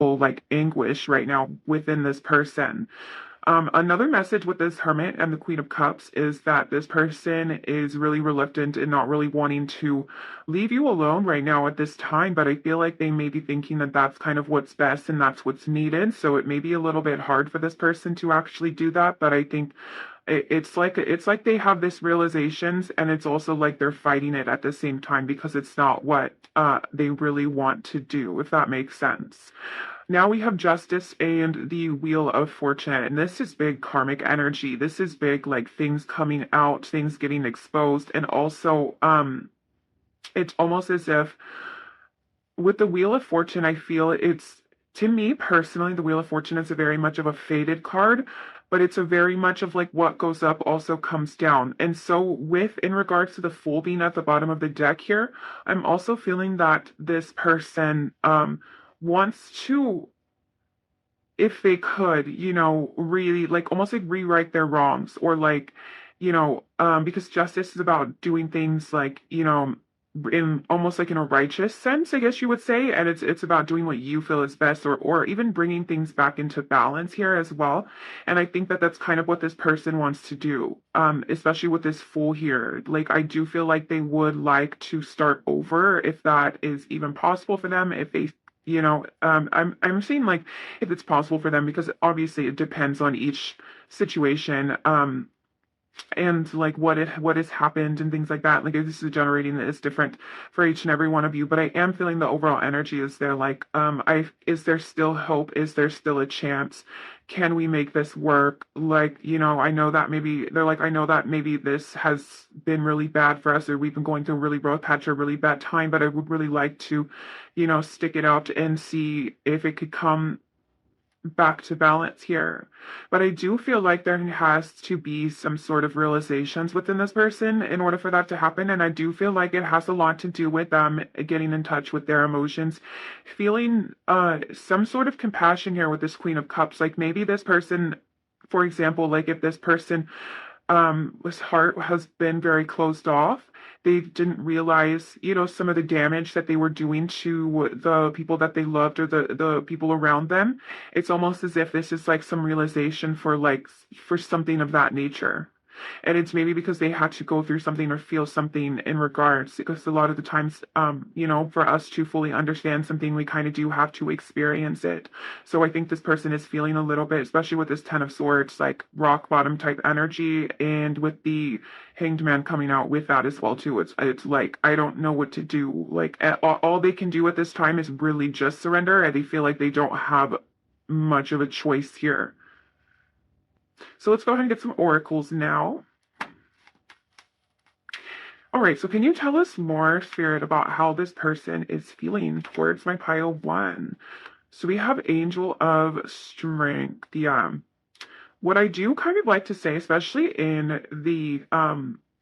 like anguish right now within this person. Another message with this Hermit and the Queen of Cups is that this person is really reluctant and not really wanting to leave you alone right now at this time, but I feel like they may be thinking that that's kind of what's best and that's what's needed. So it may be a little bit hard for this person to actually do that, but I think it's like they have this realizations and it's also like they're fighting it at the same time because it's not what they really want to do, if that makes sense. Now we have Justice and the Wheel of Fortune, and this is big karmic energy. This is big, like things coming out, things getting exposed, and also, it's almost as if with the Wheel of Fortune, I feel it's, to me personally, the Wheel of Fortune is a very much of a faded card, but it's a very much of like what goes up also comes down. And so with in regards to the Fool being at the bottom of the deck here, I'm also feeling that this person wants to, if they could, really like almost like rewrite their wrongs or like, because justice is about doing things like, in almost like in a righteous sense, I guess you would say, and it's about doing what you feel is best or even bringing things back into balance here as well. And I think that that's kind of what this person wants to do, especially with this Fool here. Like I do feel like they would like to start over if that is even possible for them, if they I'm seeing like if it's possible for them because obviously it depends on each situation. And like what has happened and things like that. Like this is generating that is different for each and every one of you, but I am feeling the overall energy is there. Like I is there still hope? Is there still a chance? Can we make this work? Like, I know that maybe they're like, I know that maybe this has been really bad for us, or we've been going through a really rough patch or a really bad time, but I would really like to, stick it out and see if it could come back to balance here. But I do feel like there has to be some sort of realizations within this person in order for that to happen. And I do feel like it has a lot to do with them getting in touch with their emotions, feeling some sort of compassion here with this Queen of Cups. Like maybe this person, for example, like if this person his heart has been very closed off. They didn't realize, some of the damage that they were doing to the people that they loved or the people around them. It's almost as if this is like some realization for like for something of that nature. And it's maybe because they had to go through something or feel something in regards, because a lot of the times, for us to fully understand something, we kind of do have to experience it. So I think this person is feeling a little bit, especially with this Ten of Swords, like rock bottom type energy, and with the Hanged Man coming out with that as well too. It's like I don't know what to do. Like all they can do at this time is really just surrender, and they feel like they don't have much of a choice here. So let's go ahead and get some oracles now. All right, so can you tell us more, Spirit, about how this person is feeling towards my pile one? So we have Angel of Strength. Yeah. What I do kind of like to say, especially in the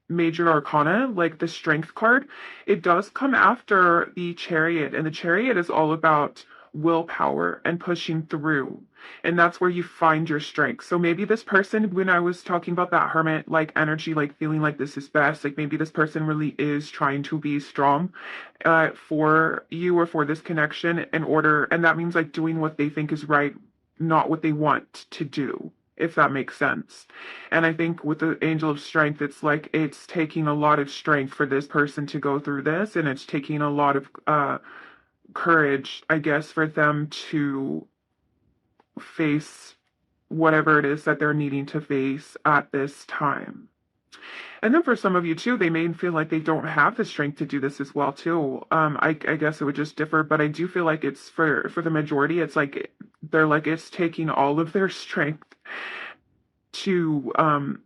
major arcana, like the strength card, it does come after the chariot, and the chariot is all about willpower and pushing through. And that's where you find your strength. So maybe this person, when I was talking about that hermit like energy, like feeling like this is best, like maybe this person really is trying to be strong for you or for this connection in order, and that means like doing what they think is right, not what they want to do, if that makes sense. And I think with the Angel of Strength, it's like it's taking a lot of strength for this person to go through this, and it's taking a lot of courage, I guess, for them to face whatever it is that they're needing to face at this time. And then for some of you too, they may feel like they don't have the strength to do this as well too. I guess it would just differ, but I do feel like it's for the majority, it's like they're like it's taking all of their strength to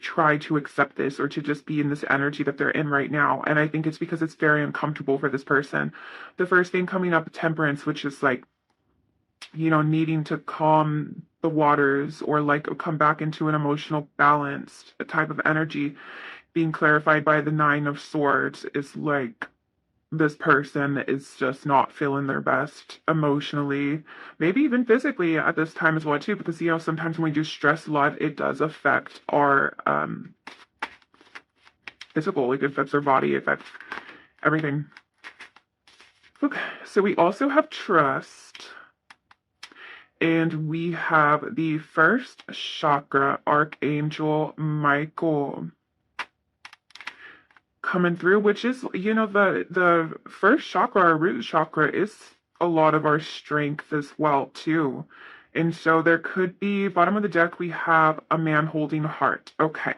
try to accept this or to just be in this energy that they're in right now. And I think it's because it's very uncomfortable for this person. The first thing coming up, temperance, which is like, needing to calm the waters or like come back into an emotional balanced type of energy, being clarified by the Nine of Swords is like this person is just not feeling their best emotionally, maybe even physically at this time as well too, because sometimes when we do stress a lot, it does affect our physical, like it affects our body, it affects everything. Okay, so we also have trust. And we have the first chakra, Archangel Michael, coming through, which is, the first chakra, our root chakra, is a lot of our strength as well too. And so there could be, bottom of the deck, we have a man holding a heart. Okay.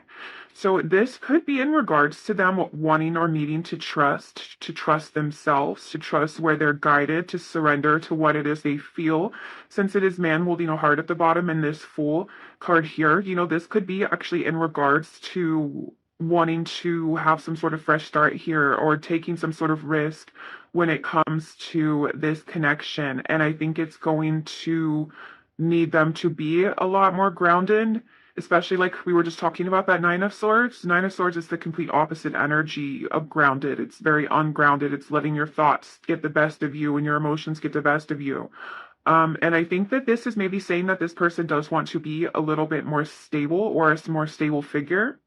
So this could be in regards to them wanting or needing to trust themselves, to trust where they're guided, to surrender to what it is they feel. Since it is man holding a heart at the bottom and this Fool card here, this could be actually in regards to wanting to have some sort of fresh start here or taking some sort of risk when it comes to this connection. And I think it's going to need them to be a lot more grounded, especially like we were just talking about that Nine of Swords. Nine of Swords is the complete opposite energy of grounded. It's very ungrounded. It's letting your thoughts get the best of you and your emotions get the best of you. And I think that this is maybe saying that this person does want to be a little bit more stable or a more stable figure.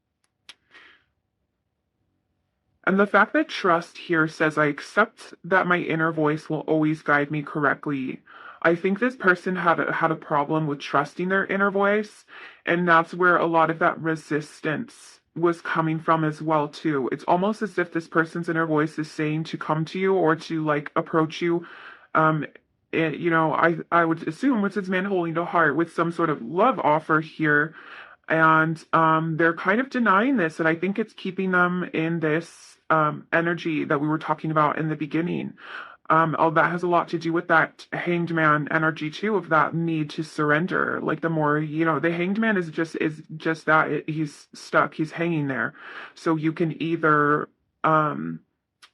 And the fact that trust here says, I accept that my inner voice will always guide me correctly. I think this person had a problem with trusting their inner voice, and that's where a lot of that resistance was coming from as well too. It's almost as if this person's inner voice is saying to come to you or to like approach you. I would assume with this man holding the heart with some sort of love offer here, and they're kind of denying this, and I think it's keeping them in this energy that we were talking about in the beginning. All that has a lot to do with that hanged man energy too, of that need to surrender. Like the more, the hanged man is just that he's stuck, he's hanging there. So you can either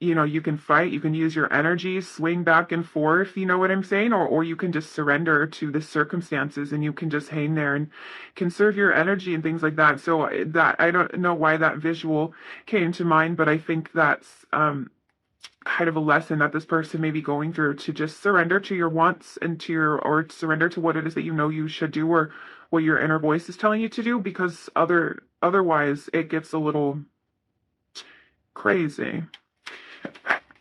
you can fight, you can use your energy, swing back and forth, you know what I'm saying? Or you can just surrender to the circumstances and you can just hang there and conserve your energy and things like that. So that, I don't know why that visual came to mind, but I think that's kind of a lesson that this person may be going through, to just surrender to your wants and or surrender to what it is that you should do, or what your inner voice is telling you to do, because otherwise it gets a little crazy.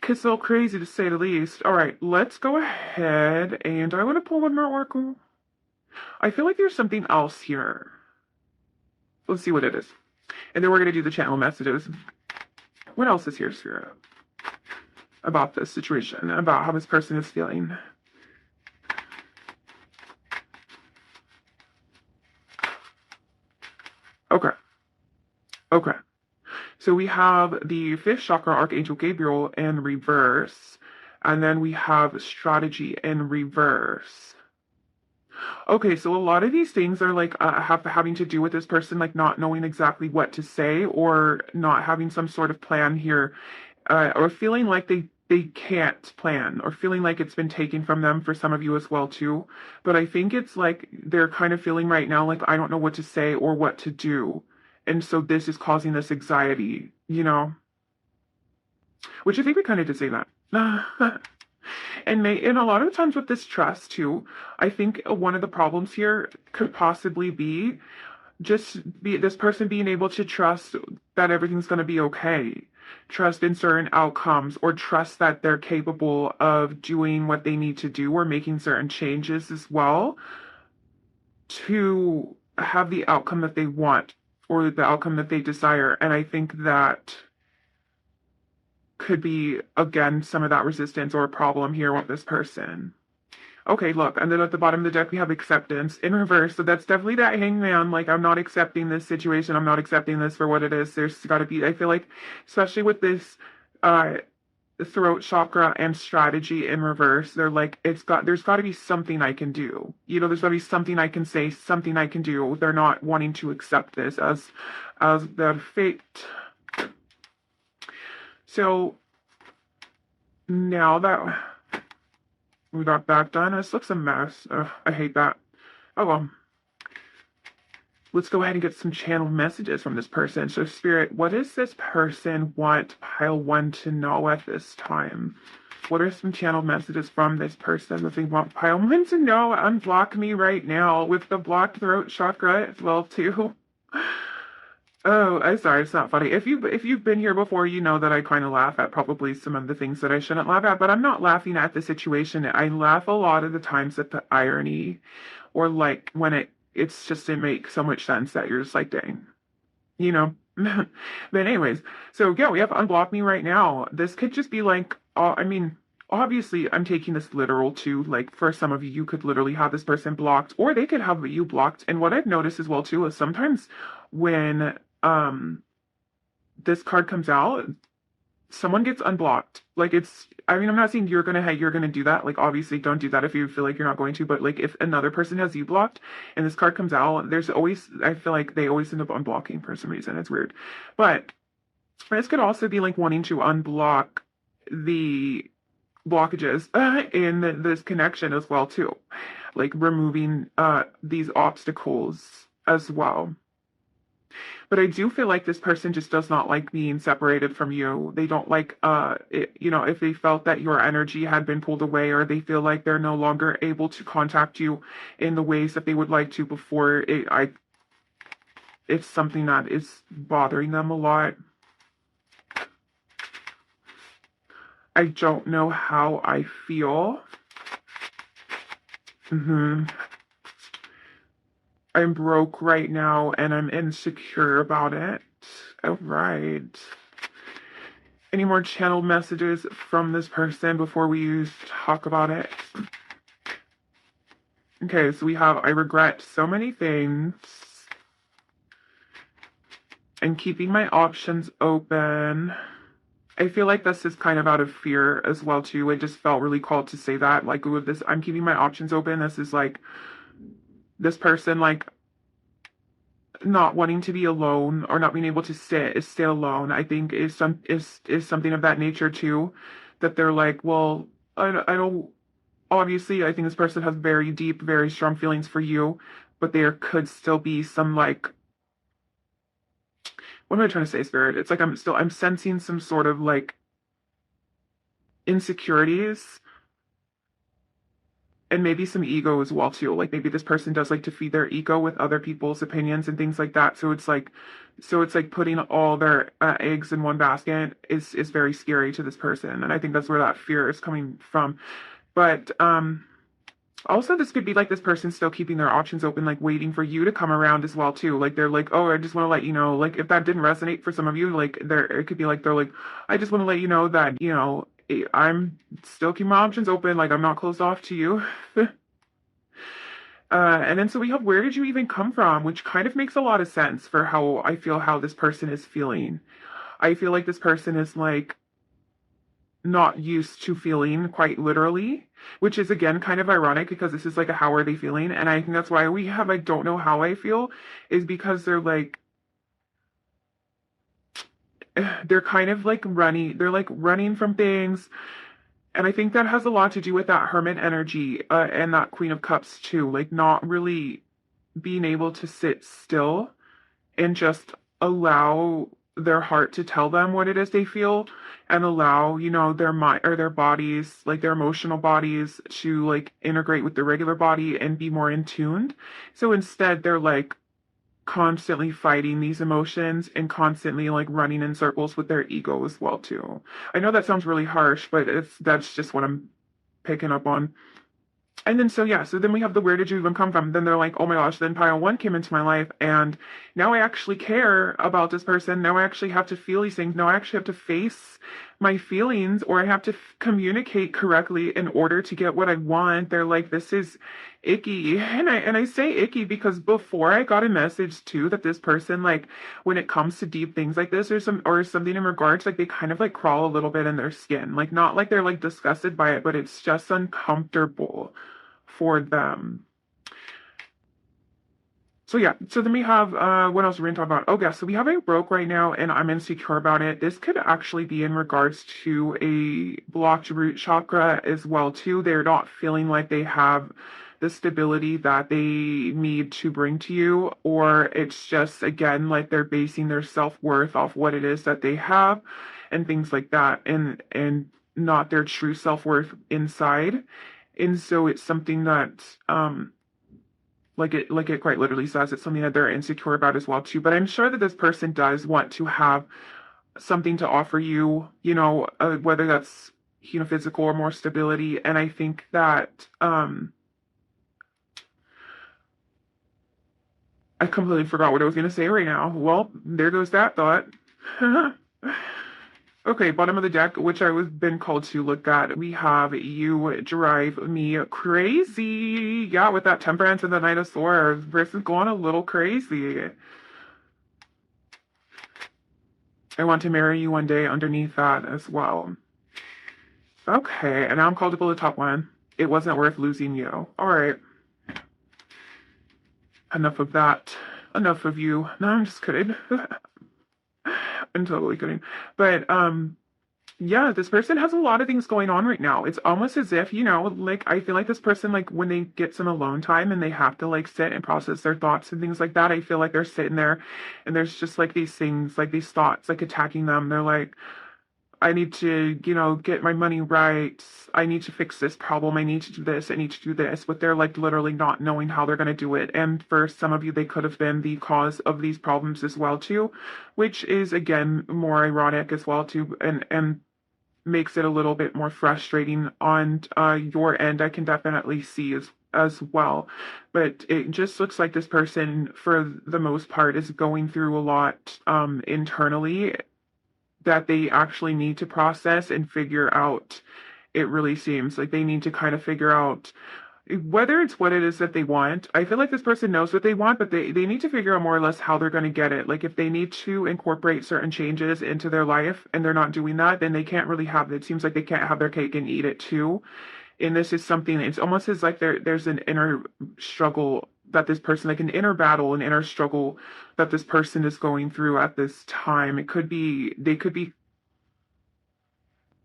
It's a little crazy to say the least. All right, let's go ahead and I want to pull one more oracle. I feel like there's something else here. Let's see what it is. And then we're going to do the channel messages. What else is here, Spirit? About this situation, about how this person is feeling. Okay. Okay. So we have the fifth chakra, Archangel Gabriel, in reverse. And then we have strategy in reverse. Okay, so a lot of these things are like having to do with this person like not knowing exactly what to say, or not having some sort of plan here, or feeling like they can't plan, or feeling like it's been taken from them for some of you as well too. But I think it's like they're kind of feeling right now like, I don't know what to say or what to do. And so this is causing this anxiety, which I think we kind of did say that. And a lot of times with this trust too, I think one of the problems here could possibly be this person being able to trust that everything's going to be okay. Trust in certain outcomes, or trust that they're capable of doing what they need to do, or making certain changes as well to have the outcome that they want, or the outcome that they desire. And I think that could be, again, some of that resistance or a problem here with this person. Okay, look, and then at the bottom of the deck, we have acceptance in reverse. So that's definitely that hangman. Like, I'm not accepting this situation. I'm not accepting this for what it is. There's got to be, I feel like, especially with this throat chakra and strategy in reverse, they're like, there's got to be something I can do. There's got to be something I can say, something I can do. They're not wanting to accept this as the fate. So now that we got that done, this looks a mess. I hate that. Oh well. Let's go ahead and get some channeled messages from this person. So Spirit, what does this person want pile 1 to know at this time? What are some channeled messages from this person that they want pile 1 to know? Unblock me right now with the blocked throat chakra as well too. Oh, I'm sorry, it's not funny. If you've been here before, you know that I kind of laugh at probably some of the things that I shouldn't laugh at, but I'm not laughing at the situation. I laugh a lot of the times at the irony, or like when it's just it makes so much sense that you're just like, dang, you know. But anyways, so yeah, we have unblock me right now. This could just be like, I mean, obviously I'm taking this literal too. Like for some of you, you could literally have this person blocked, or they could have you blocked. And what I've noticed as well too is sometimes when this card comes out, someone gets unblocked. Like it's, I mean, I'm not saying you're gonna do that. Like obviously don't do that if you feel like you're not going to, but like if another person has you blocked and this card comes out, there's always, I feel like they always end up unblocking for some reason. It's weird. But this could also be like wanting to unblock the blockages in this connection as well too. Like removing these obstacles as well. But I do feel like this person just does not like being separated from you. They don't like, if they felt that your energy had been pulled away, or they feel like they're no longer able to contact you in the ways that they would like to before, it's something that is bothering them a lot. I don't know how I feel. I'm broke right now and I'm insecure about it. All right. Any more channel messages from this person before we talk about it? Okay, so we have, I regret so many things. And keeping my options open. I feel like this is kind of out of fear as well too. I just felt really called to say that. Like with this, I'm keeping my options open. This is like this person like not wanting to be alone or not being able to stay alone. I think is something of that nature too. That they're like, well, I don't. Obviously, I think this person has very deep, very strong feelings for you, but there could still be some like, what am I trying to say, Spirit? It's like I'm sensing some sort of like insecurities and maybe some ego as well too. Like maybe this person does like to feed their ego with other people's opinions and things like that. So it's like putting all their eggs in one basket is very scary to this person, and I think that's where that fear is coming from. But also, this could be like this person still keeping their options open, like waiting for you to come around as well too. Like they're like, oh, I just want to let you know. Like if that didn't resonate for some of you, like there it could be like they're like, I just want to let you know that I'm still keeping my options open. Like I'm not closed off to you. And then so we have where did you even come from, which kind of makes a lot of sense for how I feel how this person is feeling. I feel like this person is like not used to feeling quite literally, which is again kind of ironic because this is like a how are they feeling? And I think that's why we have I don't know how I feel is because they're kind of like running from things. And I think that has a lot to do with that hermit energy and that Queen of Cups too, like not really being able to sit still and just allow their heart to tell them what it is they feel and allow, their mind or their bodies, like their emotional bodies to like integrate with the regular body and be more in tuned. So instead they're like constantly fighting these emotions and constantly like running in circles with their ego as well too. I know that sounds really harsh, but that's just what I'm picking up on. And then so yeah, so then we have the where did you even come from? Then they're like, oh my gosh, then pile one came into my life and now I actually care about this person. Now I actually have to feel these things. Now I actually have to face my feelings or I have to communicate correctly in order to get what I want. They're like, this is icky. And I say icky because before I got a message too that this person like when it comes to deep things like this or something in regards like they kind of like crawl a little bit in their skin. Like not like they're like disgusted by it, but it's just uncomfortable for them. So yeah, so then we have what else are we gonna talk about? Oh yeah, so we have a broke right now and I'm insecure about it. This could actually be in regards to a blocked root chakra as well too. They're not feeling like they have the stability that they need to bring to you, or it's just again like they're basing their self-worth off what it is that they have and things like that and not their true self-worth inside. And so it's something that Like it quite literally says it's something that they're insecure about as well too. But I'm sure that this person does want to have something to offer you, whether that's, physical or more stability. And I think that I completely forgot what I was going to say right now. Well, there goes that thought. Okay, bottom of the deck, which I was been called to look at, we have you drive me crazy. Yeah, with that temperance and the Knight of Swords, person's going a little crazy. I want to marry you one day underneath that as well. Okay, and now I'm called to pull the top one. It wasn't worth losing you. All right. Enough of that. Enough of you. No, I'm just kidding. I'm totally kidding. But yeah, this person has a lot of things going on right now. It's almost as if, like I feel like this person, like when they get some alone time and they have to like sit and process their thoughts and things like that, I feel like they're sitting there and there's just like these things, like these thoughts like attacking them. They're like, I need to, get my money right. I need to fix this problem. I need to do this. I need to do this. But they're like literally not knowing how they're going to do it. And for some of you, they could have been the cause of these problems as well too, which is again more ironic as well too, and makes it a little bit more frustrating on your end. I can definitely see as well. But it just looks like this person, for the most part, is going through a lot internally that they actually need to process and figure out. It really seems like they need to kind of figure out whether it's what it is that they want. I feel like this person knows what they want, but they need to figure out more or less how they're going to get it. Like if they need to incorporate certain changes into their life and they're not doing that, then they can't really have it. It seems like they can't have their cake and eat it too. And this is something, it's almost as like there's an inner struggle that this person, like an inner battle, an inner struggle that this person is going through at this time. They could be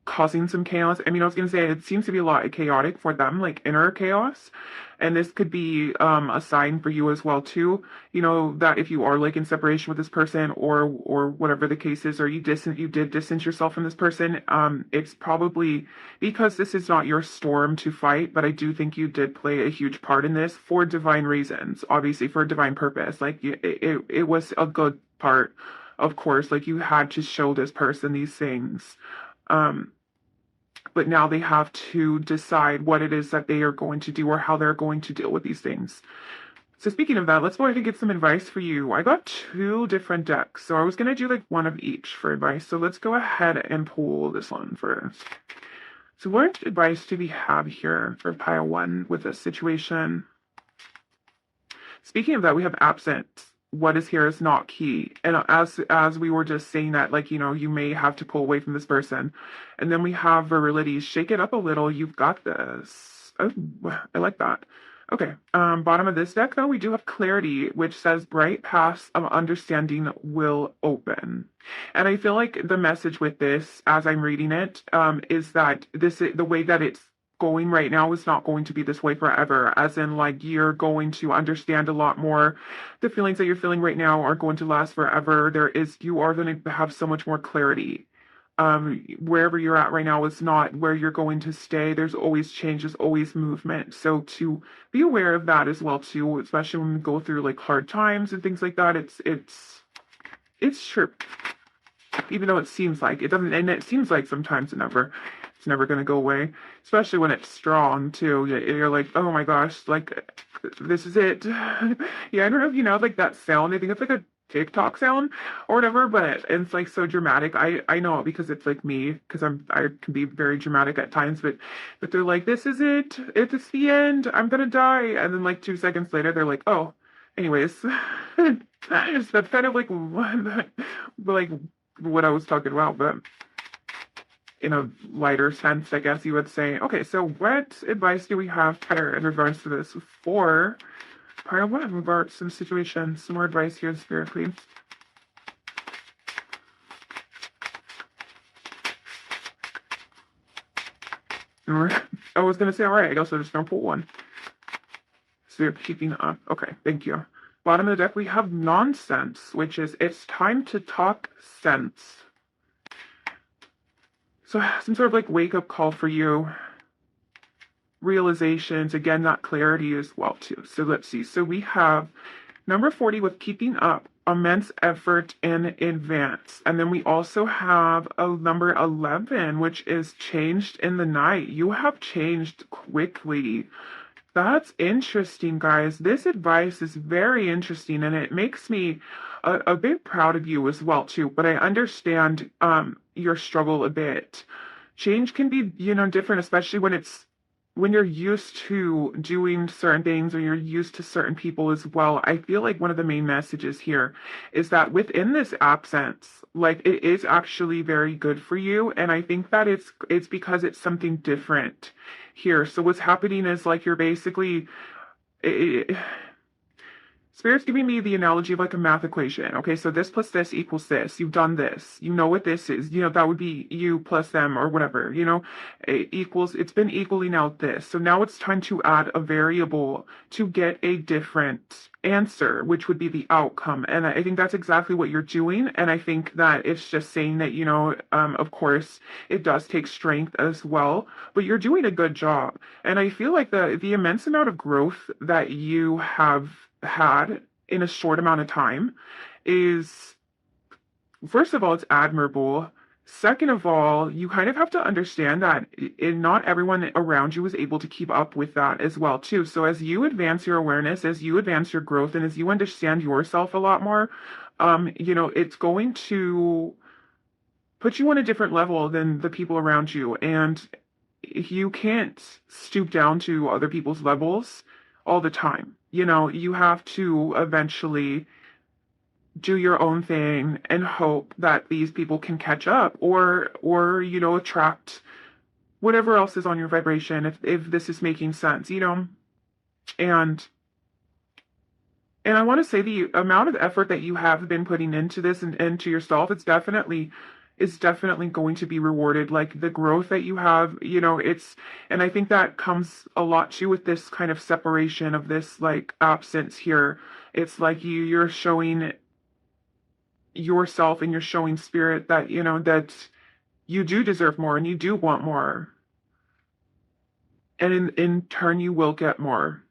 causing some chaos. I mean, I was going to say it seems to be a lot chaotic for them, like inner chaos. And this could be a sign for you as well too. That if you are like in separation with this person or whatever the case is, or you did distance yourself from this person, it's probably because this is not your storm to fight, but I do think you did play a huge part in this for divine reasons, obviously for a divine purpose. Like it was a good part, of course, like you had to show this person these things. Um, but now they have to decide what it is that they are going to do or how they're going to deal with these things. So speaking of that, let's go ahead and get some advice for you. I got two different decks, so I was going to do like one of each for advice. So let's go ahead and pull this one first. So what advice do we have here for pile one with this situation? Speaking of that, we have absent. What is here is not key. And as we were just saying that, like, you may have to pull away from this person. And then we have virility. Shake it up a little. You've got this. Oh, I like that. Okay. Bottom of this deck, though, we do have clarity, which says bright paths of understanding will open. And I feel like the message with this, as I'm reading it, is that the way that it's going right now is not going to be this way forever, as in like you're going to understand a lot more. The feelings that you're feeling right now are going to last forever. You are going to have so much more clarity. Wherever you're at right now is not where you're going to stay. There's always change, there's always movement. So to be aware of that as well too, especially when we go through like hard times and things like that. It's true. Even though it seems like it doesn't, and it seems like sometimes it's never going to go away, especially when it's strong too. You're like, oh my gosh, like this is it. Yeah, I don't know if you know like that sound. I think it's like a TikTok sound or whatever, but it's like so dramatic. I know it because it's like me, because I can be very dramatic at times, but they're like, this is it. It's the end. I'm gonna die, and then like 2 seconds later, they're like, oh, anyways. That's kind of like like what I was talking about, but in a lighter sense, I guess you would say. Okay, so what advice do we have here in regards to this for pile one, in regards to some situations? Some more advice here, Spirit, please. I was going to say, all right, I guess I'm just going to pull one. So you're keeping up. Okay, thank you. Bottom of the deck, we have nonsense, which is it's time to talk sense. So some sort of like wake up call for you. realizations, again, that clarity as well too. So let's see. So we have number 40 with keeping up, immense effort in advance. And then we also have a number 11, which is changed in the night. You have changed quickly. That's interesting, guys. This advice is very interesting, and it makes me a bit proud of you as well, too. But I understand your struggle a bit. Change can be, different, especially when you're used to doing certain things or you're used to certain people as well. I feel like one of the main messages here is that within this absence, like it is actually very good for you. And I think that it's because it's something different here. So what's happening is like you're basically it, Spirit's giving me the analogy of like a math equation. Okay, so this plus this equals this. You've done this. You know what this is. That would be you plus them or whatever, it's been equaling out this. So now it's time to add a variable to get a different answer, which would be the outcome. And I think that's exactly what you're doing. And I think that it's just saying that, of course, it does take strength as well, but you're doing a good job. And I feel like the immense amount of growth that you have had in a short amount of time is, first of all, it's admirable. Second of all, you kind of have to understand that not everyone around you is able to keep up with that as well, too. So as you advance your awareness, as you advance your growth, and as you understand yourself a lot more, it's going to put you on a different level than the people around you. And you can't stoop down to other people's levels all the time. You have to eventually do your own thing and hope that these people can catch up or attract whatever else is on your vibration, if this is making sense, and I want to say the amount of effort that you have been putting into this and into yourself, is definitely going to be rewarded. Like the growth that you have, and I think that comes a lot too with this kind of separation of this like absence here. It's like you're showing yourself and you're showing spirit that, that you do deserve more and you do want more. And in turn, you will get more.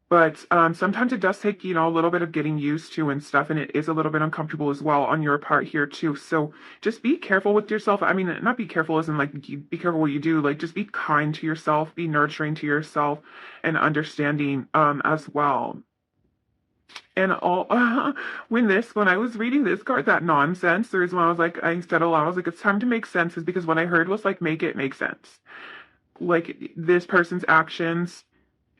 But sometimes it does take, a little bit of getting used to and stuff, and it is a little bit uncomfortable as well on your part here too. So just be careful with yourself. I mean, not be careful as in like be careful what you do. Like just be kind to yourself, be nurturing to yourself, and understanding as well. And all when I was reading this card, that nonsense, the reason why I was like, I said aloud, I was like, it's time to make sense, is because what I heard was like, make it make sense. Like this person's actions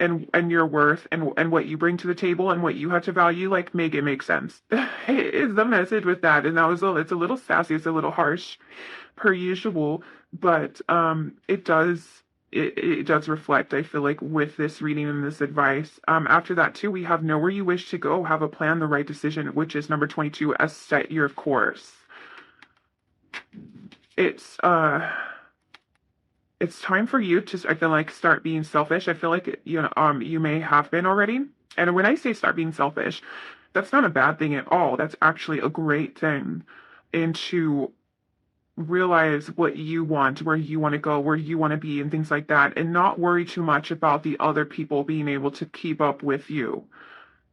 and your worth and what you bring to the table and what you have to value, like make it make sense is the message with that. And it's a little sassy, it's a little harsh per usual, but it does reflect, I feel like, with this reading and this advice. After that too, we have know where you wish to go, have a plan, the right decision, which is number 22, as set your course. It's time for you to, I feel like, start being selfish. I feel like, you may have been already. And when I say start being selfish, that's not a bad thing at all. That's actually a great thing. And to realize what you want, where you want to go, where you want to be, and things like that, and not worry too much about the other people being able to keep up with you.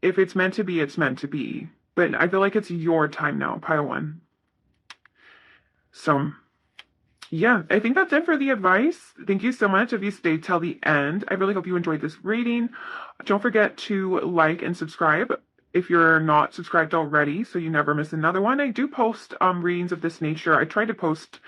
If it's meant to be, it's meant to be. But I feel like it's your time now, pile one. So yeah, I think that's it for the advice. Thank you so much if you stayed till the end. I really hope you enjoyed this reading. Don't forget to like and subscribe if you're not subscribed already, so you never miss another one. I do post readings of this nature. I try to post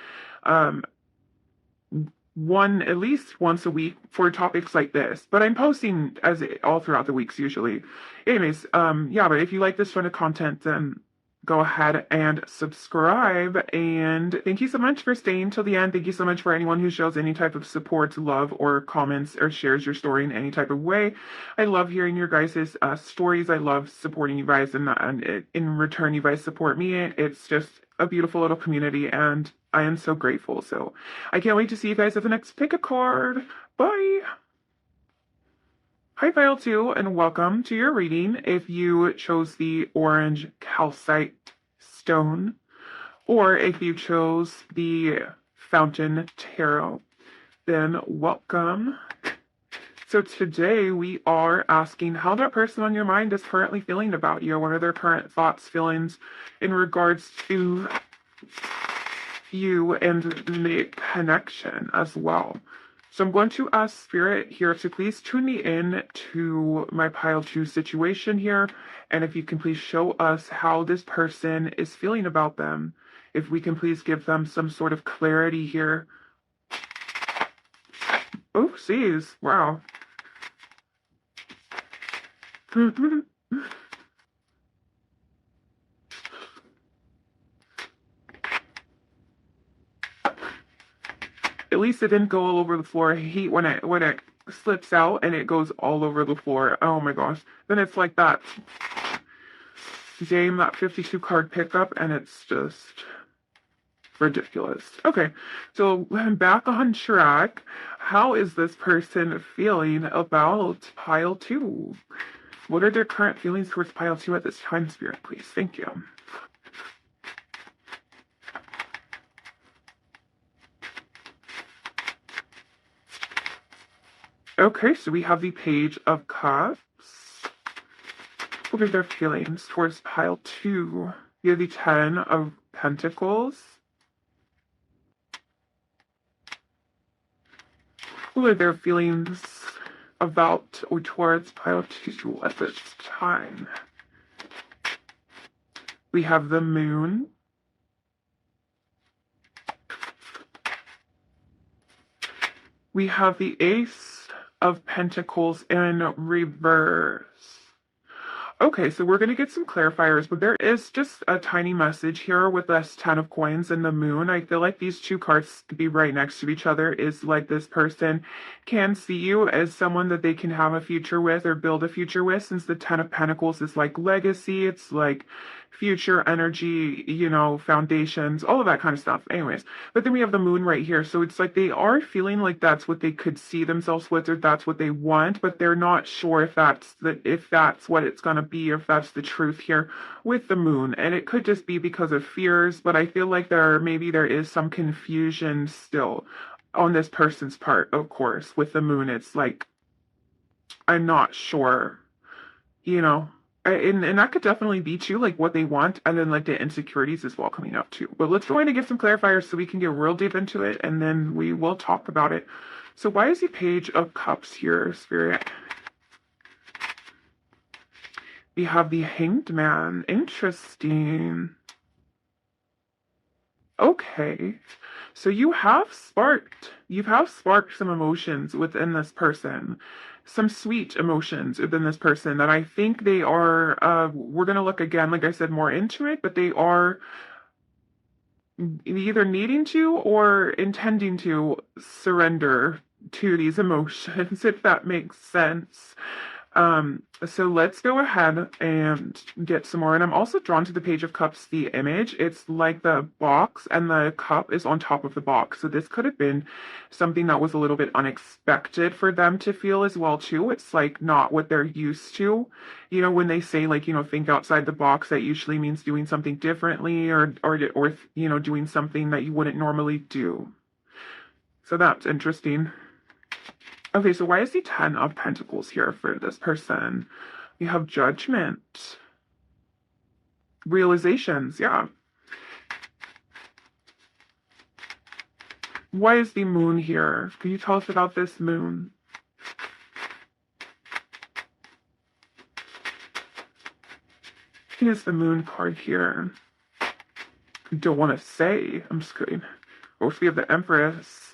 one at least once a week for topics like this, but I'm posting all throughout the weeks usually. Anyways, yeah, but if you like this sort of content, then go ahead and subscribe. And thank you so much for staying till the end. Thank you so much for anyone who shows any type of support, love, or comments, or shares your story in any type of way. I love hearing your guys' stories. I love supporting you guys, and in return, you guys support me. It's just a beautiful little community, and I am so grateful. So I can't wait to see you guys at the next pick a card. Bye! Hi, File 2, and welcome to your reading if you chose the orange calcite stone, or if you chose the fountain tarot. then welcome. So today we are asking how that person on your mind is currently feeling about you. What are their current thoughts, feelings in regards to you and the connection as well. So I'm going to ask Spirit here to please tune me in to my pile 2 situation here. And if you can please show us how this person is feeling about them. If we can please give them some sort of clarity here. Oh, geez. Wow. At least it didn't go all over the floor. I hate when it slips out and it goes all over the floor. Oh my gosh. Then it's like that game, that 52 card pickup, and it's just ridiculous. Okay, so I'm back on track. How is this person feeling about pile 2? What are their current feelings towards pile 2 at this time, Spirit, please? Thank you. Okay, so we have the Page of Cups. What are their feelings towards pile 2? We have the 10 of Pentacles. What are their feelings about or towards pile 2 at this time? We have the Moon. We have the Ace of Pentacles in reverse. Okay, so we're going to get some clarifiers, but there is just a tiny message here with this 10 of coins and the Moon. I feel like these two cards to be right next to each other is like this person can see you as someone that they can have a future with or build a future with, since the 10 of Pentacles is like legacy, it's like future energy, you know, foundations, all of that kind of stuff. Anyways, but then we have the Moon right here. So it's like they are feeling like that's what they could see themselves with, or that's what they want, but they're not sure if that's what it's going to be, if that's the truth here with the Moon. And it could just be because of fears, but I feel like there is some confusion still on this person's part. Of course, with the Moon, it's like, I'm not sure, you know. And that could definitely be too, like what they want, and then like the insecurities as well coming up too. But let's go in and get some clarifiers so we can get real deep into it, and then we will talk about it. So why is the Page of Cups here, Spirit? We have the Hanged Man. Interesting. Okay. So you have sparked some emotions within this person. Some sweet emotions within this person that I think they are, we're going to look again, like I said, more into it, but they are either needing to or intending to surrender to these emotions, if that makes sense. So let's go ahead and get some more. And I'm also drawn to the Page of Cups, the image. It's like the box and the cup is on top of the box. So this could have been something that was a little bit unexpected for them to feel as well too. It's like not what they're used to. You know, when they say like, you know, think outside the box, that usually means doing something differently or you know, doing something that you wouldn't normally do. So that's interesting. Okay, so why is the 10 of Pentacles here for this person? We have Judgment. Realizations, yeah. Why is the Moon here? Can you tell us about this Moon? What is the Moon card here? I don't want to say. I'm just kidding. Oh, we have the Empress.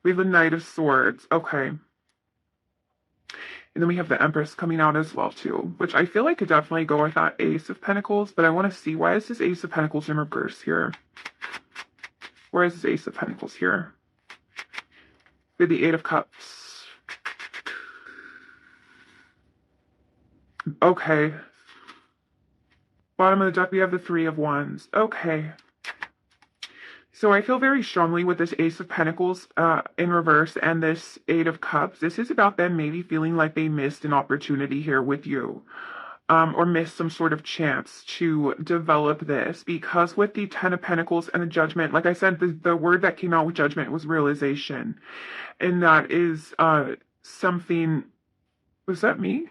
We have the Knight of Swords. Okay. And then we have the Empress coming out as well, too, which I feel like could definitely go with that Ace of Pentacles, but I want to see, why is this Ace of Pentacles in reverse here? Where is this Ace of Pentacles here? We have the Eight of Cups. Okay. Bottom of the deck, we have the Three of Wands. Okay. So I feel very strongly with this Ace of Pentacles in reverse and this Eight of Cups. This is about them maybe feeling like they missed an opportunity here with you. or miss some sort of chance to develop this, because with the Ten of Pentacles and the Judgment, like I said, the word that came out with Judgment was realization. And that is something, was that me?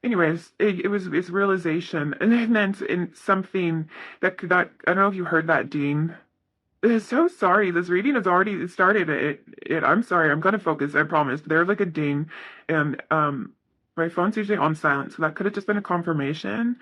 Anyways, it's realization, and then in something that I don't know if you heard that, Dean. So sorry, this reading has already started. I'm sorry, I'm gonna focus, I promise. There's like a ding, and my phone's usually on silent, so that could have just been a confirmation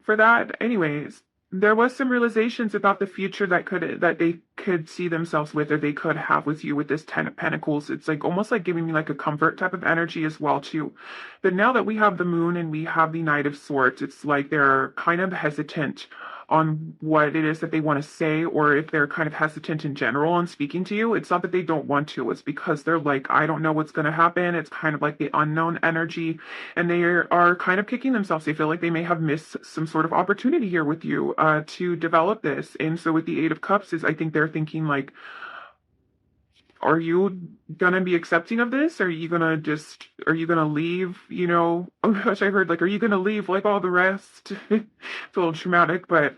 for that. Anyways, there was some realizations about the future that they could see themselves with, or they could have with you with this Ten of Pentacles. It's like almost like giving me like a comfort type of energy as well too. But now that we have the Moon and we have the Knight of Swords, it's like they're kind of hesitant on what it is that they want to say, or if they're kind of hesitant in general on speaking to you. It's not that they don't want to, it's because they're like, I don't know what's going to happen. It's kind of like the unknown energy, and they are kind of kicking themselves. They feel like they may have missed some sort of opportunity here with you to develop this. And so with the Eight of Cups is, I think they're thinking like, are you gonna be accepting of this? Are you gonna leave, oh gosh, I heard like, are you gonna leave like all the rest? It's a little traumatic, but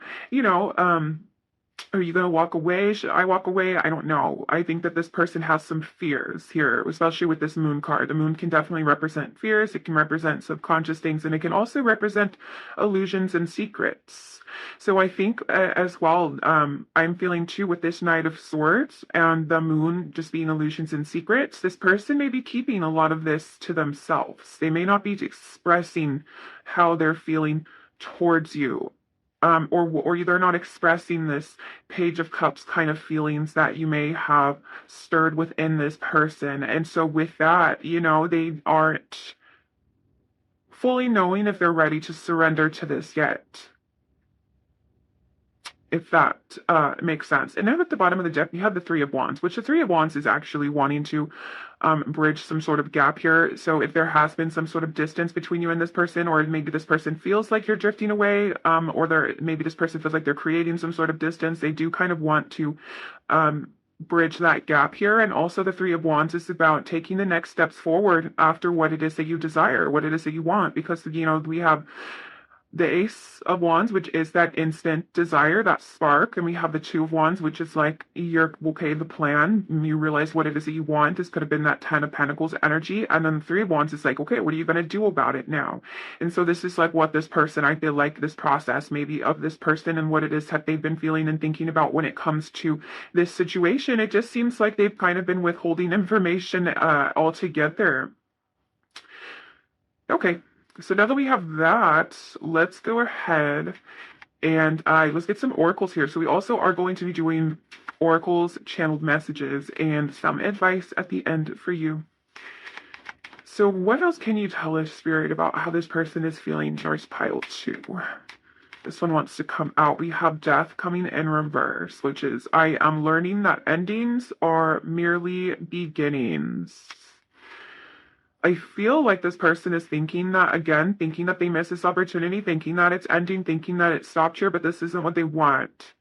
are you going to walk away? Should I walk away? I don't know. I think that this person has some fears here, especially with this Moon card. The Moon can definitely represent fears. It can represent subconscious things, and it can also represent illusions and secrets. So I think as well, I'm feeling too with this Knight of Swords and the Moon just being illusions and secrets. This person may be keeping a lot of this to themselves. They may not be expressing how they're feeling towards you, or they're not expressing this Page of Cups kind of feelings that you may have stirred within this person. And so with that, they aren't fully knowing if they're ready to surrender to this yet, if that makes sense. And then at the bottom of the deck, we have the Three of Wands, which the Three of Wands is actually wanting to bridge some sort of gap here. So if there has been some sort of distance between you and this person, or maybe this person feels like you're drifting away, or maybe this person feels like they're creating some sort of distance, they do kind of want to bridge that gap here. And also the Three of Wands is about taking the next steps forward after what it is that you desire, what it is that you want, because, we have the Ace of Wands, which is that instant desire, that spark, and we have the Two of Wands, which is like you're okay, the plan, you realize what it is that you want. This could have been that Ten of Pentacles energy, and then the Three of Wands is like, okay, what are you going to do about it now? And so this is like what this person, I feel like this process maybe of this person and what it is that they've been feeling and thinking about when it comes to this situation. It just seems like they've kind of been withholding information altogether. Okay. So now that we have that, let's go ahead and let's get some oracles here. So we also are going to be doing oracles, channeled messages, and some advice at the end for you. So what else can you tell us, Spirit, about how this person is feeling? North pile 2. This one wants to come out. We have Death coming in reverse, which is, I am learning that endings are merely beginnings. I feel like this person is thinking that, again, thinking that they missed this opportunity, thinking that it's ending, thinking that it stopped here, but this isn't what they want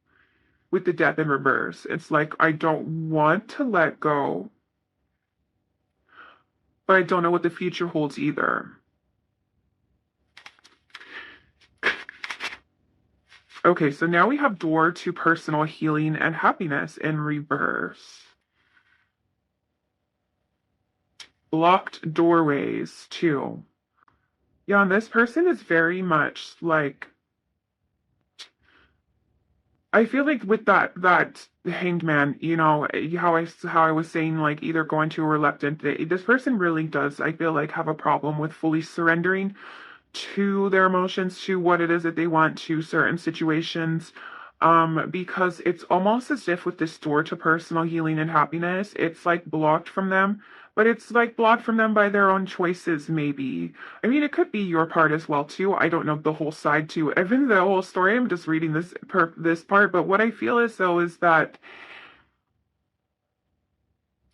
with the Death in reverse. It's like, I don't want to let go, but I don't know what the future holds either. Okay, so now we have Door to Personal Healing and Happiness in reverse. Blocked doorways too. Yeah, and this person is very much like, I feel like with that Hanged Man, how I was saying, like either going to or reluctant, this person really does, I feel like, have a problem with fully surrendering to their emotions, to what it is that they want, to certain situations. Because it's almost as if with this Door to Personal Healing and Happiness, it's like blocked from them, but it's like blocked from them by their own choices, maybe. I mean, it could be your part as well, too. I don't know the whole side, too. Even the whole story, I'm just reading this part, but what I feel is, though, is that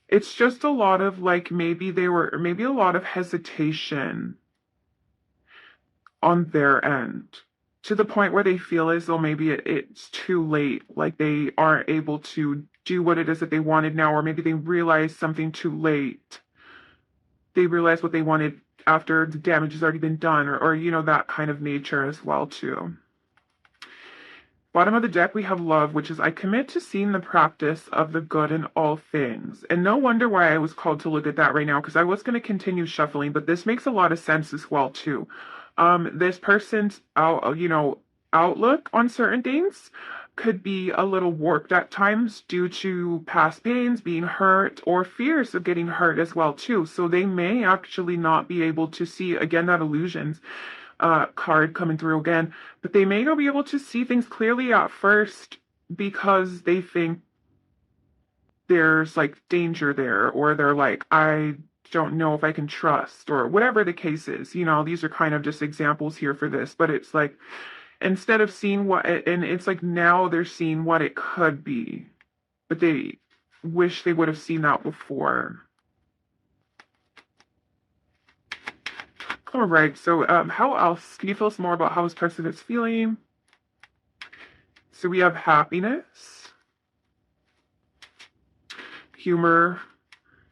it's just a lot of, like, maybe a lot of hesitation on their end, to the point where they feel as though maybe it's too late, like they aren't able to do what it is that they wanted now, or maybe they realize something too late. They realize what they wanted after the damage has already been done, or you know, that kind of nature as well too. Bottom of the deck, we have love, which is I commit to seeing the practice of the good in all things. And no wonder why I was called to look at that right now, because I was going to continue shuffling, but this makes a lot of sense as well too. This person's outlook on certain things could be a little warped at times due to past pains, being hurt, or fears of getting hurt as well too. So they may actually not be able to see, again, that illusions card coming through again, but they may not be able to see things clearly at first because they think there's like danger there, or they're like, I don't know if I can trust, or whatever the case is. You know, these are kind of just examples here for this, but it's like, instead of seeing what, and it's like now they're seeing what it could be, but they wish they would have seen that before. All right, so how else can you tell us more about how this person is feeling? So we have happiness, humor,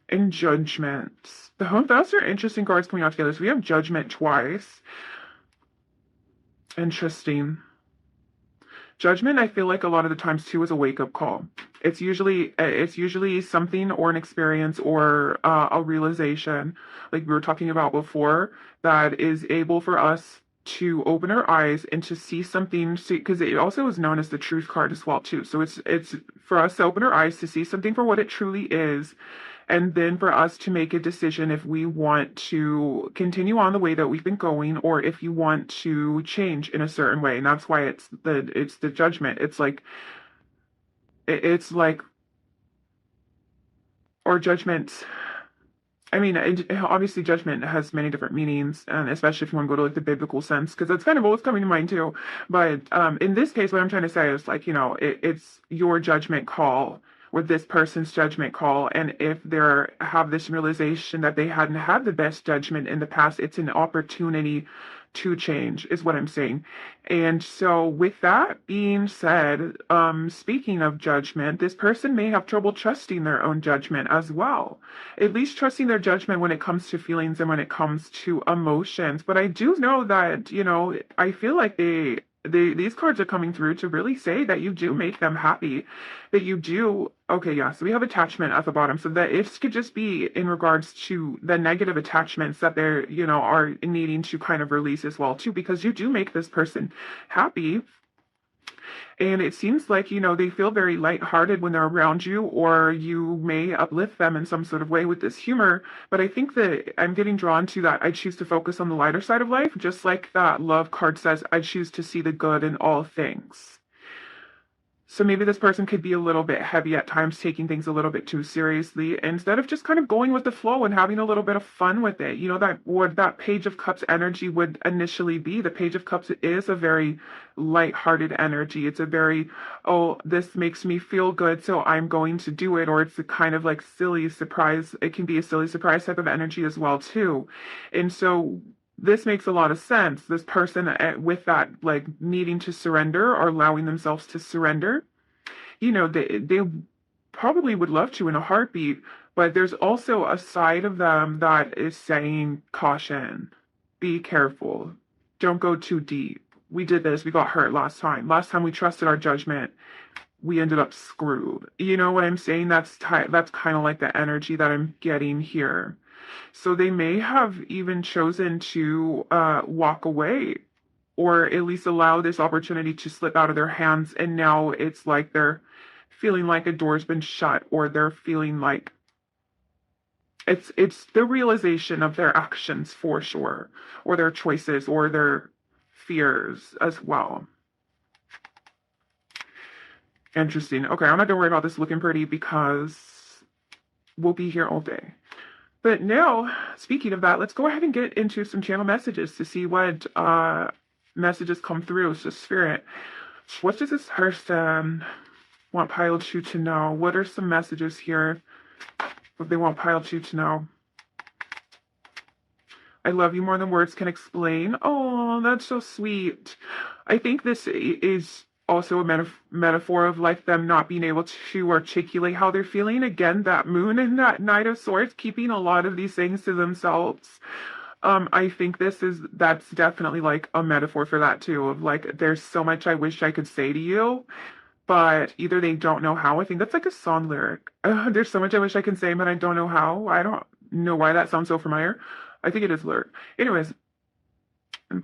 and judgment. Those are interesting cards coming out together. So we have judgment twice. Interesting. Judgment, I feel like a lot of the times too, is a wake-up call. It's usually something or an experience or a realization, like we were talking about before, that is able for us to open our eyes and to see something, because it also is known as the truth card as well too. So it's for us to open our eyes to see something for what it truly is, and then for us to make a decision if we want to continue on the way that we've been going, or if you want to change in a certain way. And that's why it's the judgment. It's like, or judgment. I mean, obviously judgment has many different meanings, and especially if you want to go to like the biblical sense, because that's kind of what's coming to mind too. But in this case, what I'm trying to say is like, you know, it's your judgment call, or this person's judgment call, and if they have this realization that they hadn't had the best judgment in the past, it's an opportunity to change, is what I'm saying. And so with that being said, speaking of judgment, this person may have trouble trusting their own judgment as well. At least trusting their judgment when it comes to feelings and when it comes to emotions. But I do know that, you know, I feel like these cards are coming through to really say that you do make them happy, that you do. Okay, yeah, so we have attachment at the bottom. So that ifs could just be in regards to the negative attachments that they're, you know, are needing to kind of release as well too, because you do make this person happy. And it seems like, you know, they feel very lighthearted when they're around you, or you may uplift them in some sort of way with this humor. But I think that I'm getting drawn to that I choose to focus on the lighter side of life, just like that love card says, I choose to see the good in all things. So maybe this person could be a little bit heavy at times, taking things a little bit too seriously, instead of just kind of going with the flow and having a little bit of fun with it. You know, that what that Page of Cups energy would initially be. The Page of Cups is a very light-hearted energy. It's a very, oh, this makes me feel good, so I'm going to do it. Or it's a kind of like silly surprise. It can be a silly surprise type of energy as well too. And so this makes a lot of sense. This person with that, like, needing to surrender or allowing themselves to surrender, you know, they probably would love to in a heartbeat, but there's also a side of them that is saying, caution, be careful, don't go too deep. We did this, we got hurt last time. Last time we trusted our judgment, we ended up screwed. You know what I'm saying? That's kind of like the energy that I'm getting here. So they may have even chosen to walk away, or at least allow this opportunity to slip out of their hands. And now it's like they're feeling like a door's been shut, or they're feeling like it's the realization of their actions for sure, or their choices, or their fears as well. Interesting. Okay, I'm not gonna worry about this looking pretty because we'll be here all day. But now, speaking of that, let's go ahead and get into some channel messages to see what messages come through. So Spirit, what does this person want Pile 2 to know? What are some messages here that they want Pile 2 to know? I love you more than words can explain. Oh, that's so sweet. I think this is also a metaphor of like them not being able to articulate how they're feeling. Again, that Moon and that Knight of Swords, keeping a lot of these things to themselves. I think that's definitely like a metaphor for that too, of like there's so much I wish I could say to you, but either they don't know how. I think that's like a song lyric. There's so much I wish I can say, but I don't know how. I don't know why that sounds so familiar. I think it is lyric. Anyways,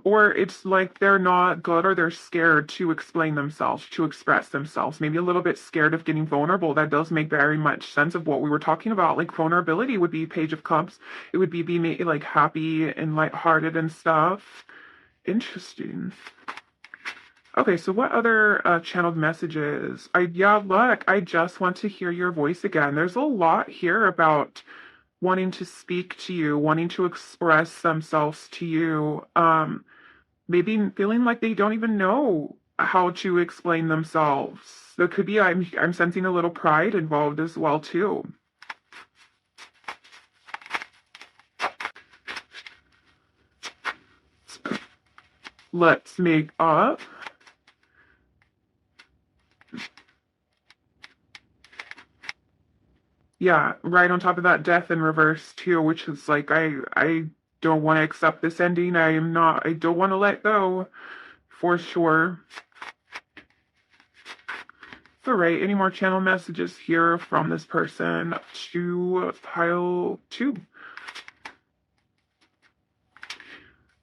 or it's like they're not good or they're scared to explain themselves, to express themselves. Maybe a little bit scared of getting vulnerable. That does make very much sense of what we were talking about. Like vulnerability would be Page of Cups. It would be like happy and lighthearted and stuff. Interesting. Okay, so what other channeled messages? Yeah, look, I just want to hear your voice again. There's a lot here about wanting to speak to you, wanting to express themselves to you. Maybe feeling like they don't even know how to explain themselves. There could be I'm sensing a little pride involved as well too. Let's make up. Yeah, right on top of that, death in reverse too, which is like I don't want to accept this ending. I don't want to let go for sure. All right, any more channel messages here from this person to pile 2?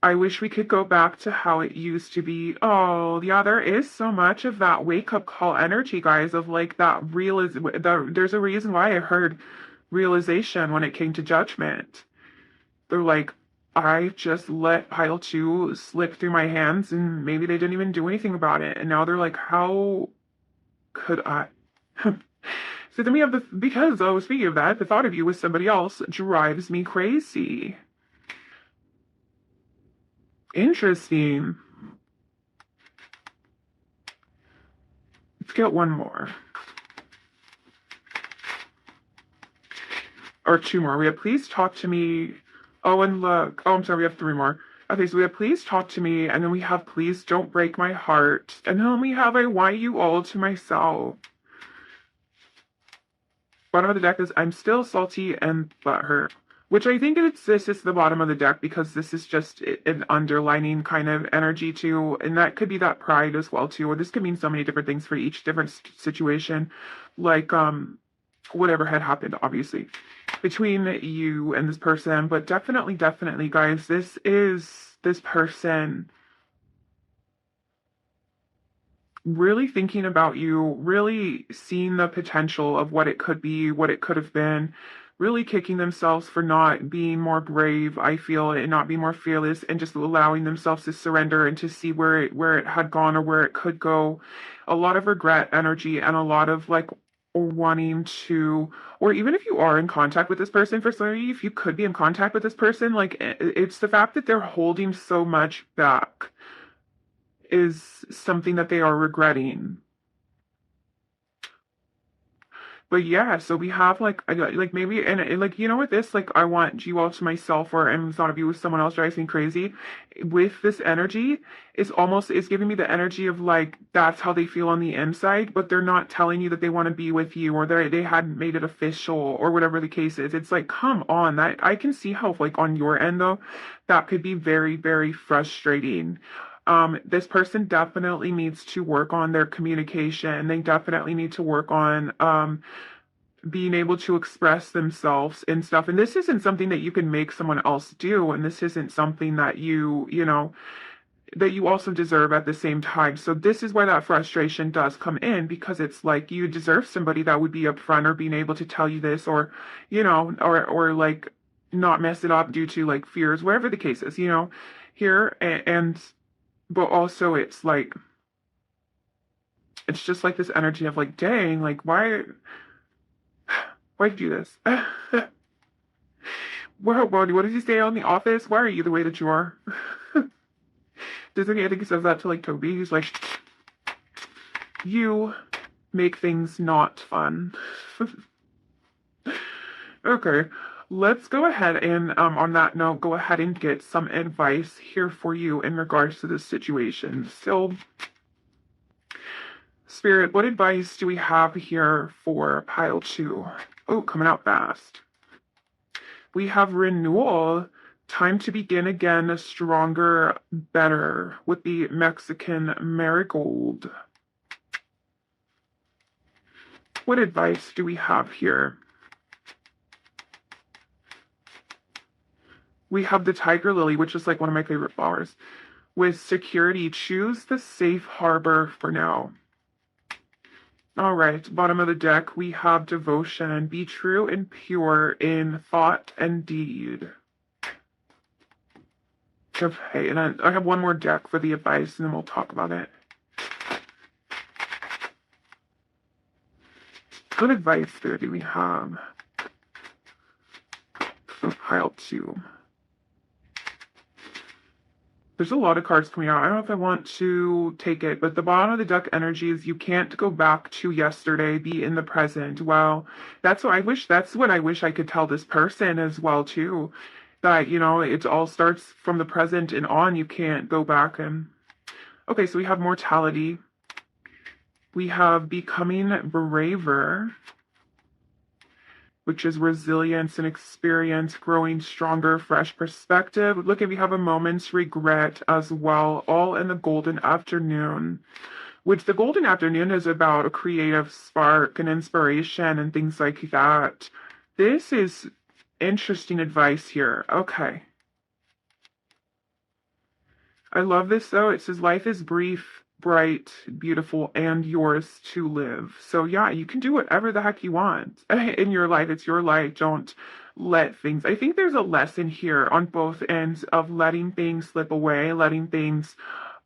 I wish we could go back to how it used to be. Oh, yeah, there is so much of that wake up call energy, guys, of like that there's a reason why I heard realization when it came to judgment. They're like, I just let pile 2 slip through my hands and maybe they didn't even do anything about it. And now they're like, how could I? So then we have because, oh, speaking of that, the thought of you with somebody else drives me crazy. Interesting. Let's get one more. Or 2 more. We have please talk to me. Oh, and look. Oh, I'm sorry. We have 3 more. Okay, so we have please talk to me. And then we have please don't break my heart. And then we have I want you all to myself. Bottom of the deck is I'm still salty and butthurt. Which I think this is the bottom of the deck because this is just an underlining kind of energy too, and that could be that pride as well too, or this could mean so many different things for each different situation, like whatever had happened, obviously, between you and this person, but definitely, guys, this is this person really thinking about you, really seeing the potential of what it could be, what it could have been, really kicking themselves for not being more brave, I feel, and not being more fearless, and just allowing themselves to surrender and to see where it had gone or where it could go. A lot of regret energy and a lot of like wanting to, or even if you are in contact with this person, for some of you, if you could be in contact with this person, like it's the fact that they're holding so much back is something that they are regretting. But yeah, so we have like like maybe and like with this like I want you all to myself or and thought of you with someone else drives me crazy. With this energy, it's giving me the energy of like that's how they feel on the inside, but they're not telling you that they want to be with you or they hadn't made it official or whatever the case is. It's like come on, that I can see how like on your end though, that could be very frustrating. This person definitely needs to work on their communication. They definitely need to work on being able to express themselves and stuff. And this isn't something that you can make someone else do. And this isn't something that that you also deserve at the same time. So this is where that frustration does come in because it's like you deserve somebody that would be upfront or being able to tell you this or, or like not mess it up due to like fears, whatever the case is, here. And but also it's like, it's just like this energy of like, dang, like why'd you do this? What does he say on The Office? Why are you the way that you are? Doesn't he? I think he says that to like Toby. He's like, you make things not fun. Okay, let's go ahead and on that note, go ahead and get some advice here for you in regards to this situation. So, Spirit, what advice do we have here for pile 2? Oh, coming out fast. We have renewal, Time to begin again, stronger, better, with the Mexican marigold. What advice do we have here? We have the tiger lily, which is like one of my favorite flowers. With security, choose the safe harbor for now. All right, bottom of the deck, we have devotion. Be true and pure in thought and deed. Okay, and I have one more deck for the advice, and then we'll talk about it. What advice there do we have for pile 2? There's a lot of cards coming out. I don't know if I want to take it, but the bottom of the deck energy is you can't go back to yesterday, be in the present. Well, that's what I wish I could tell this person as well too. That, it all starts from the present and on. You can't go back and okay, so we have mortality. We have becoming braver, which is resilience and experience, growing stronger, fresh perspective. Look, if you have a moment's regret as well, all in the golden afternoon, which the golden afternoon is about a creative spark and inspiration and things like that. This is interesting advice here. Okay. I love this though. It says life is brief, bright, beautiful, and yours to live. So yeah, you can do whatever the heck you want in your life. It's your life. Don't let things. I think there's a lesson here on both ends of letting things slip away, letting things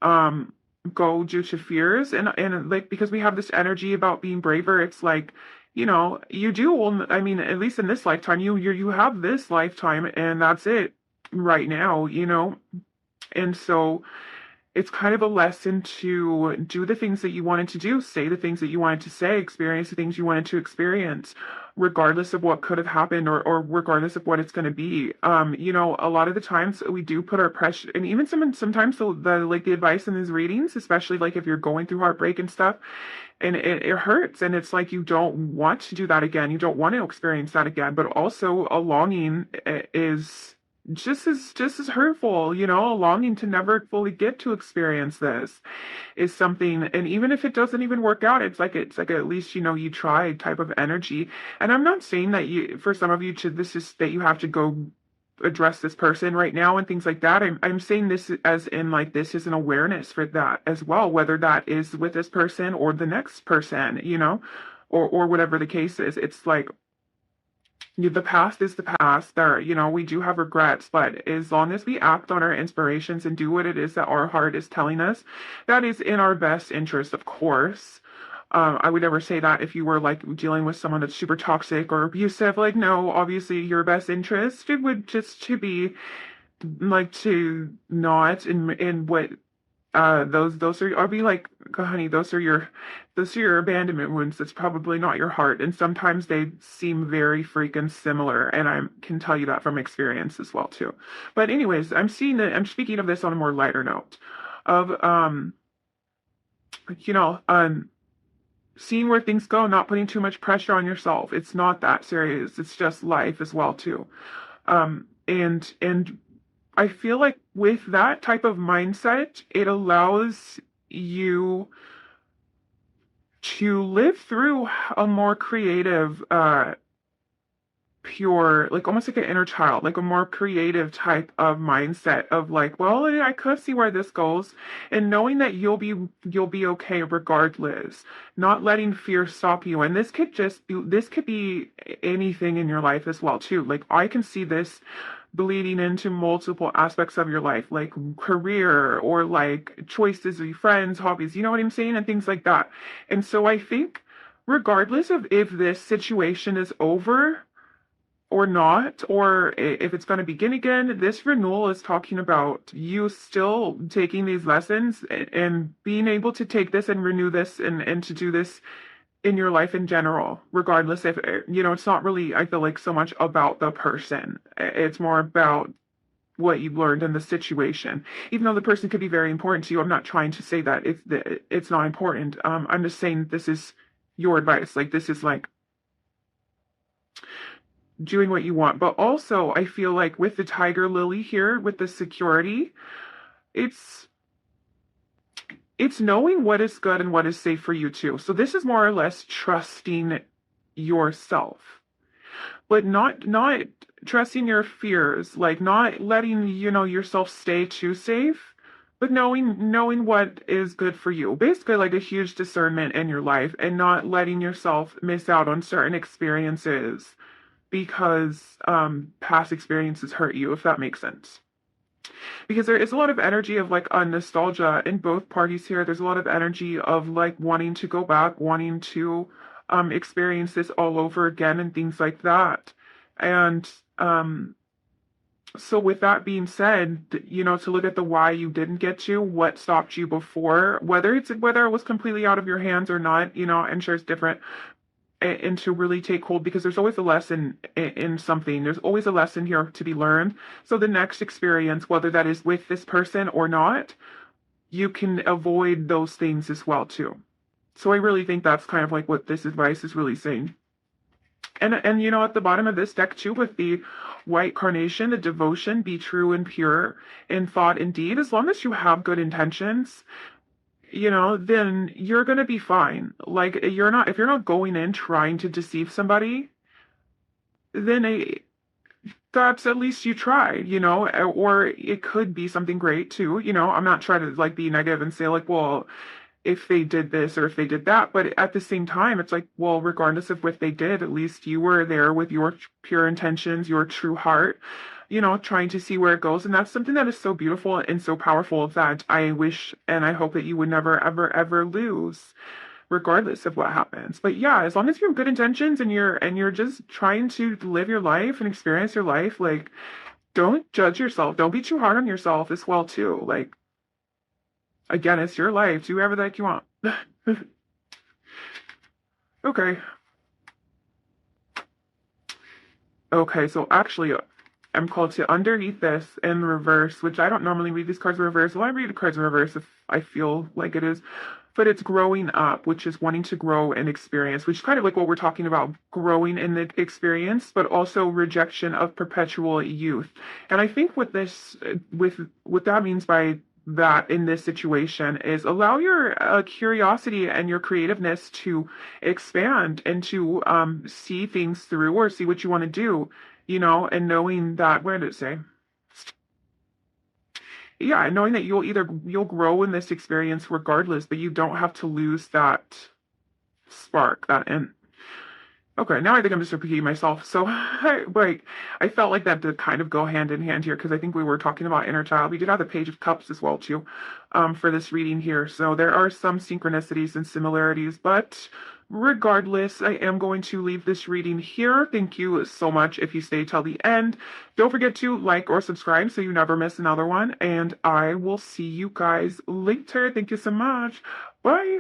go due to fears, and like because we have this energy about being braver. It's like you do. Well, I mean, at least in this lifetime, you have this lifetime, and that's it right now. And so it's kind of a lesson to do the things that you wanted to do, say the things that you wanted to say, experience the things you wanted to experience, regardless of what could have happened or regardless of what it's going to be. A lot of the times we do put our pressure, and even sometimes the advice in these readings, especially like if you're going through heartbreak and stuff, and it hurts, and it's like you don't want to do that again. You don't want to experience that again, but also a longing is just as hurtful, a longing to never fully get to experience this is something. And even if it doesn't even work out, it's like at least you tried type of energy. And I'm not saying that for some of you that you have to go address this person right now and things like that. I'm saying this as in like this is an awareness for that as well, whether that is with this person or the next person, or whatever the case is. It's like the past is the past. We do have regrets, but as long as we act on our inspirations and do what it is that our heart is telling us, that is in our best interest, of course. I would never say that if you were like dealing with someone that's super toxic or abusive. Like, no, obviously your best interest it would just to be like to not in what those are. I'll be like, honey, those are your abandonment wounds. That's probably not your heart, and sometimes they seem very freaking similar, and I can tell you that from experience as well too. But anyways, I'm speaking of this on a more lighter note, of you know um seeing where things go, not putting too much pressure on yourself. It's not that serious. It's just life as well too. And I feel like with that type of mindset, it allows you to live through a more creative, pure, like almost like an inner child, like a more creative type of mindset of like, well, I could see where this goes, and knowing that you'll be okay regardless, not letting fear stop you. And this could be anything in your life as well too. Like I can see this bleeding into multiple aspects of your life, like career or like choices of your friends, hobbies, you know what I'm saying, and things like that. And so I think regardless of if this situation is over or not, or if it's going to begin again, this renewal is talking about you still taking these lessons and being able to take this and renew this and to do this in your life in general, regardless if, it's not really, I feel like, so much about the person. It's more about what you learned in the situation. Even though the person could be very important to you, I'm not trying to say that it's not important. I'm just saying this is your advice. Like, this is like, doing what you want. But also, I feel like with the tiger lily here, with the security, it's it's knowing what is good and what is safe for you too. So this is more or less trusting yourself, but not trusting your fears, like not letting yourself stay too safe, but knowing what is good for you. Basically, like a huge discernment in your life, and not letting yourself miss out on certain experiences because past experiences hurt you, if that makes sense. Because there is a lot of energy of like a nostalgia in both parties here. There's a lot of energy of like wanting to go back, wanting to experience this all over again and things like that. And so with that being said, to look at the why you didn't get to, what stopped you before, whether it was completely out of your hands or not, I'm sure it's different, and to really take hold, because there's always a lesson in something. There's always a lesson here to be learned. So the next experience, whether that is with this person or not, you can avoid those things as well too. So I really think that's kind of like what this advice is really saying. And at the bottom of this deck too, with the white carnation, the devotion, be true and pure in thought and deed. As long as you have good intentions, then you're going to be fine. Like if you're not going in trying to deceive somebody, then that's at least you tried, or it could be something great too. I'm not trying to like be negative and say like, well, if they did this or if they did that, but at the same time, it's like, well, regardless of what they did, at least you were there with your pure intentions, your true heart, trying to see where it goes. And that's something that is so beautiful and so powerful that I wish and I hope that you would never, ever, ever lose, regardless of what happens. But yeah, as long as you have good intentions and you're just trying to live your life and experience your life, like don't judge yourself. Don't be too hard on yourself as well, too. Like, again, it's your life. Do whatever the heck you want. Okay. Okay, so actually, I'm called to underneath this in reverse, which I don't normally read these cards in reverse. Well, I read the cards in reverse if I feel like it is. But it's growing up, which is wanting to grow and experience, which is kind of like what we're talking about, growing in the experience, but also rejection of perpetual youth. And I think with what that means by that in this situation is allow your curiosity and your creativeness to expand and to see things through or see what you want to do, and knowing that, where did it say? Yeah, knowing that you'll grow in this experience regardless, but you don't have to lose that spark, that in. Okay, now I think I'm just repeating myself. So, I felt like that did kind of go hand in hand here because I think we were talking about inner child. We did have the Page of Cups as well too, for this reading here. So there are some synchronicities and similarities, but regardless, I am going to leave this reading here. Thank you so much if you stay till the end. Don't forget to like or subscribe so you never miss another one, and I will see you guys later. Thank you so much. Bye.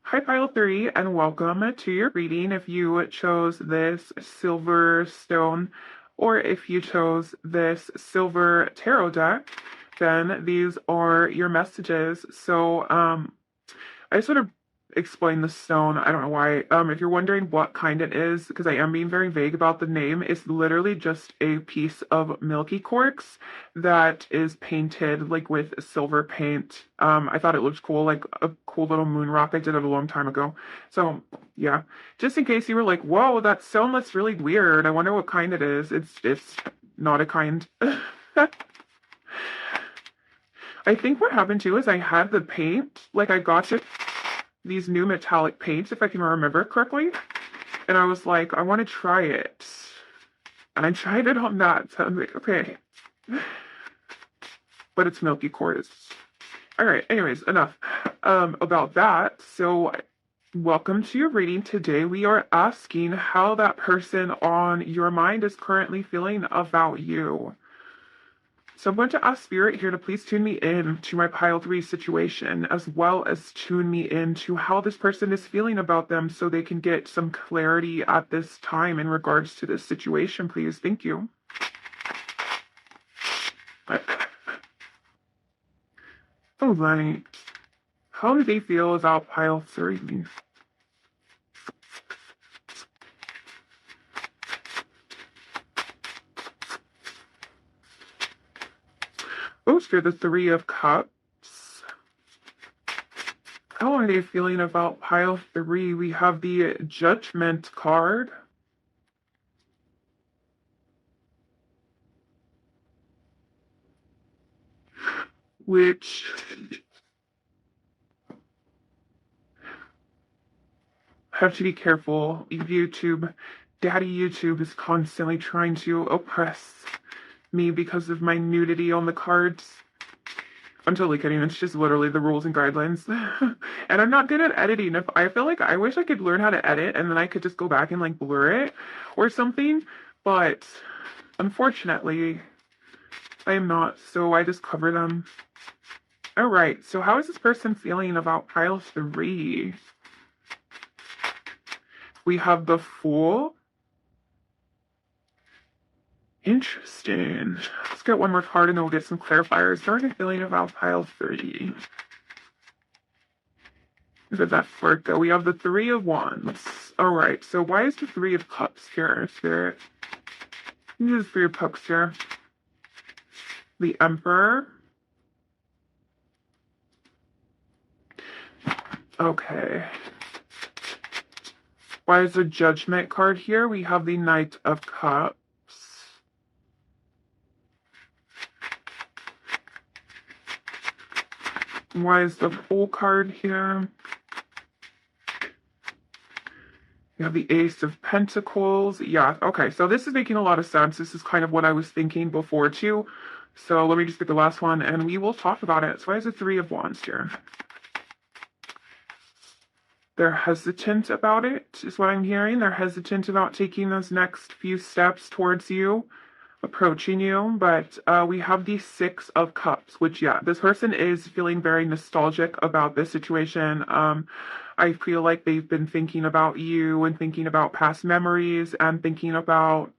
Hi, Pile 3, and welcome to your reading. If you chose this silver stone, or if you chose this silver tarot deck, then these are your messages. So, I sort of explained the stone. I don't know why. If you're wondering what kind it is, because I am being very vague about the name, it's literally just a piece of milky quartz that is painted like with silver paint. I thought it looked cool, like a cool little moon rock. I did it a long time ago. So yeah, just in case you were like, whoa, that stone looks really weird. I wonder what kind it is. It's not a kind. I think what happened too is I had the paint, like I got it these new metallic paints, if I can remember correctly. And I was like, I want to try it. And I tried it on that. So I'm like, okay. But it's milky quartz. All right. Anyways, enough about that. So welcome to your reading. Today we are asking how that person on your mind is currently feeling about you. So I'm going to ask Spirit here to please tune me in to my pile 3 situation, as well as tune me in to how this person is feeling about them so they can get some clarity at this time in regards to this situation, please. Thank you. All right. How do they feel about pile 3? Oh, so the Three of Cups. How are they feeling about pile 3? We have the Judgment card, which have to be careful. Daddy YouTube is constantly trying to oppress me because of my nudity on the cards. I'm totally kidding. It's just literally the rules and guidelines. And I'm not good at editing. If I feel like I wish I could learn how to edit and then I could just go back and like blur it or something. But unfortunately, I am not. So I just cover them. All right. So how is this person feeling about pile 3? We have the Fool. Interesting. Let's get one more card and then we'll get some clarifiers. How are they feeling about pile 3? Is it that Virgo? We have the Three of Wands. All right. So why is the Three of Cups here, Spirit? This is Three of Cups here. The Emperor. Okay. Why is the Judgment card here? We have the Knight of Cups. Why is the Fool card here? We have the Ace of Pentacles. Yeah, okay. So this is making a lot of sense. This is kind of what I was thinking before too. So let me just get the last one and we will talk about it. So why is the Three of Wands here? They're hesitant about it, is what I'm hearing. They're hesitant about taking those next few steps towards you, approaching you. But we have the Six of Cups, which, yeah, this person is feeling very nostalgic about this situation. I feel like they've been thinking about you and thinking about past memories and thinking about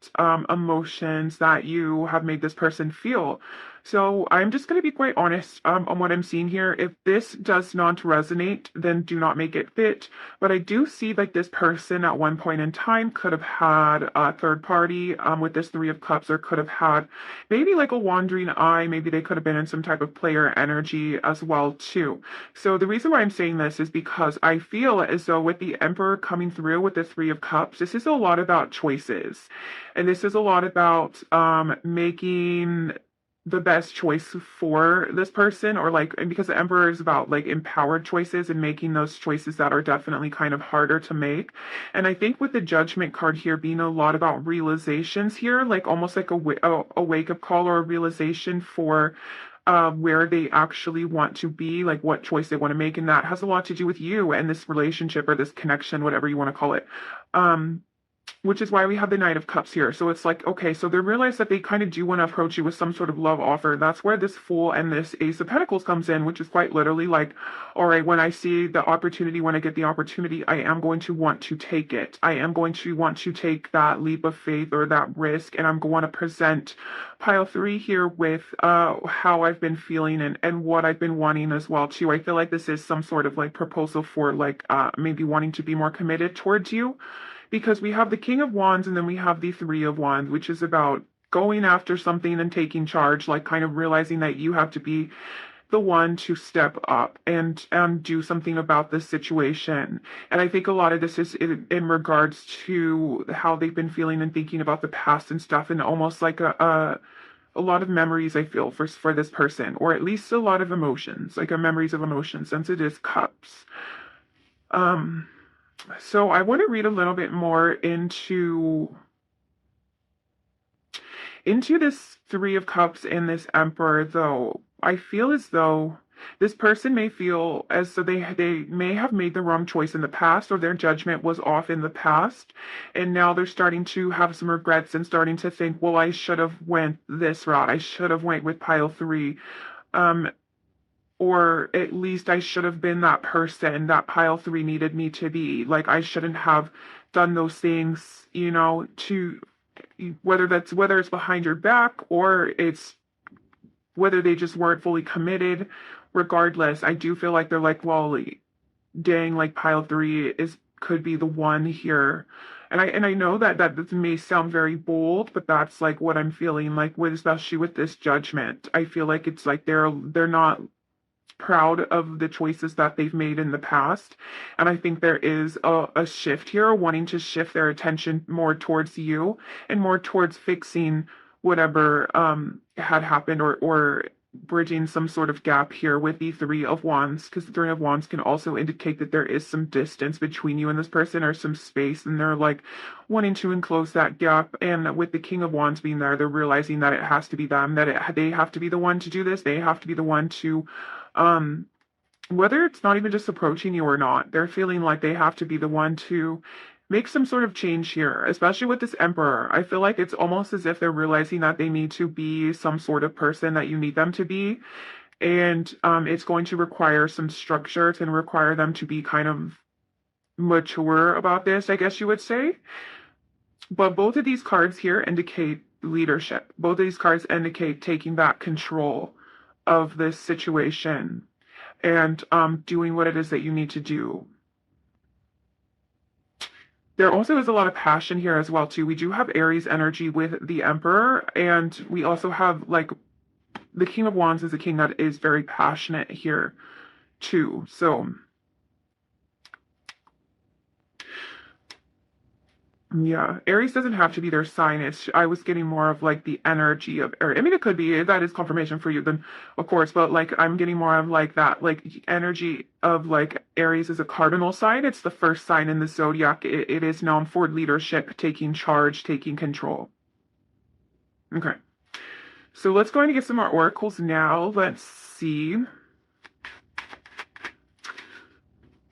emotions that you have made this person feel. So I'm just going to be quite honest on what I'm seeing here. If this does not resonate, then do not make it fit. But I do see like this person at one point in time could have had a third party with this Three of Cups, or could have had maybe like a wandering eye. Maybe they could have been in some type of player energy as well too. So the reason why I'm saying this is because I feel as though with the Emperor coming through with the Three of Cups, this is a lot about choices. And this is a lot about making the best choice for this person, or like, and because the Emperor is about like empowered choices and making those choices that are definitely kind of harder to make. And I think with the Judgment card here being a lot about realizations here, like almost like a wake-up call or a realization for where they actually want to be, like what choice they want to make. And that has a lot to do with you and this relationship or this connection, whatever you want to call it. Which is why we have the Knight of Cups here. So it's like, okay, so they realize that they kind of do want to approach you with some sort of love offer. That's where this Fool and this Ace of Pentacles comes in, which is quite literally like, all right, when I see the opportunity, when I get the opportunity, I am going to want to take it. I am going to want to take that leap of faith or that risk, and I'm going to present pile 3 here with how I've been feeling and what I've been wanting as well too. I feel like this is some sort of like proposal for like maybe wanting to be more committed towards you, because we have the King of Wands and then we have the Three of Wands, which is about going after something and taking charge, like kind of realizing that you have to be the one to step up and do something about this situation. And I think a lot of this is in regards to how they've been feeling and thinking about the past and stuff, and almost like a lot of memories I feel for this person, or at least a lot of emotions, like a memories of emotions, since it is cups. So I want to read a little bit more into this Three of Cups and this Emperor, though. I feel as though this person may feel as though they may have made the wrong choice in the past, or their judgment was off in the past, and now they're starting to have some regrets and starting to think, well, I should have went this route. I should have went with pile 3. Or at least I should have been that person that pile 3 needed me to be. Like I shouldn't have done those things, to whether it's behind your back or it's whether they just weren't fully committed. Regardless, I do feel like they're like, well, dang, like pile 3 could be the one here. And I know that this may sound very bold, but that's like what I'm feeling like with, especially with this judgment. I feel like it's like they're not proud of the choices that they've made in the past. And I think there is a shift here, wanting to shift their attention more towards you and more towards fixing whatever had happened, or bridging some sort of gap here with the Three of Wands, because the Three of Wands can also indicate that there is some distance between you and this person, or some space, and they're like wanting to enclose that gap. And with the King of Wands being there, they're realizing that it has to be them, that they have to be the one to do this. They have to be the one to um whether it's not even just approaching you or not, they're feeling like they have to be the one to make some sort of change here, especially with this Emperor. I feel like it's almost as if they're realizing that they need to be some sort of person that you need them to be. And it's going to require some structure. It's going to require them to be kind of mature about this, I guess you would say. But both of these cards here indicate leadership. Both of these cards indicate taking back control of this situation and doing what it is that you need to do. There also is a lot of passion here as well, too. We do have Aries energy with the Emperor, and we also have, like, the King of Wands is a king that is very passionate here, too. So, yeah, Aries doesn't have to be their sign. I was getting more of like the energy of Aries. I mean, it could be that is confirmation for you, then of course, but like I'm getting more of like that, like energy of like Aries is a cardinal sign. It's the first sign in the zodiac. It is known for leadership, taking charge, taking control. Okay, so let's go ahead and get some more oracles now. Let's see.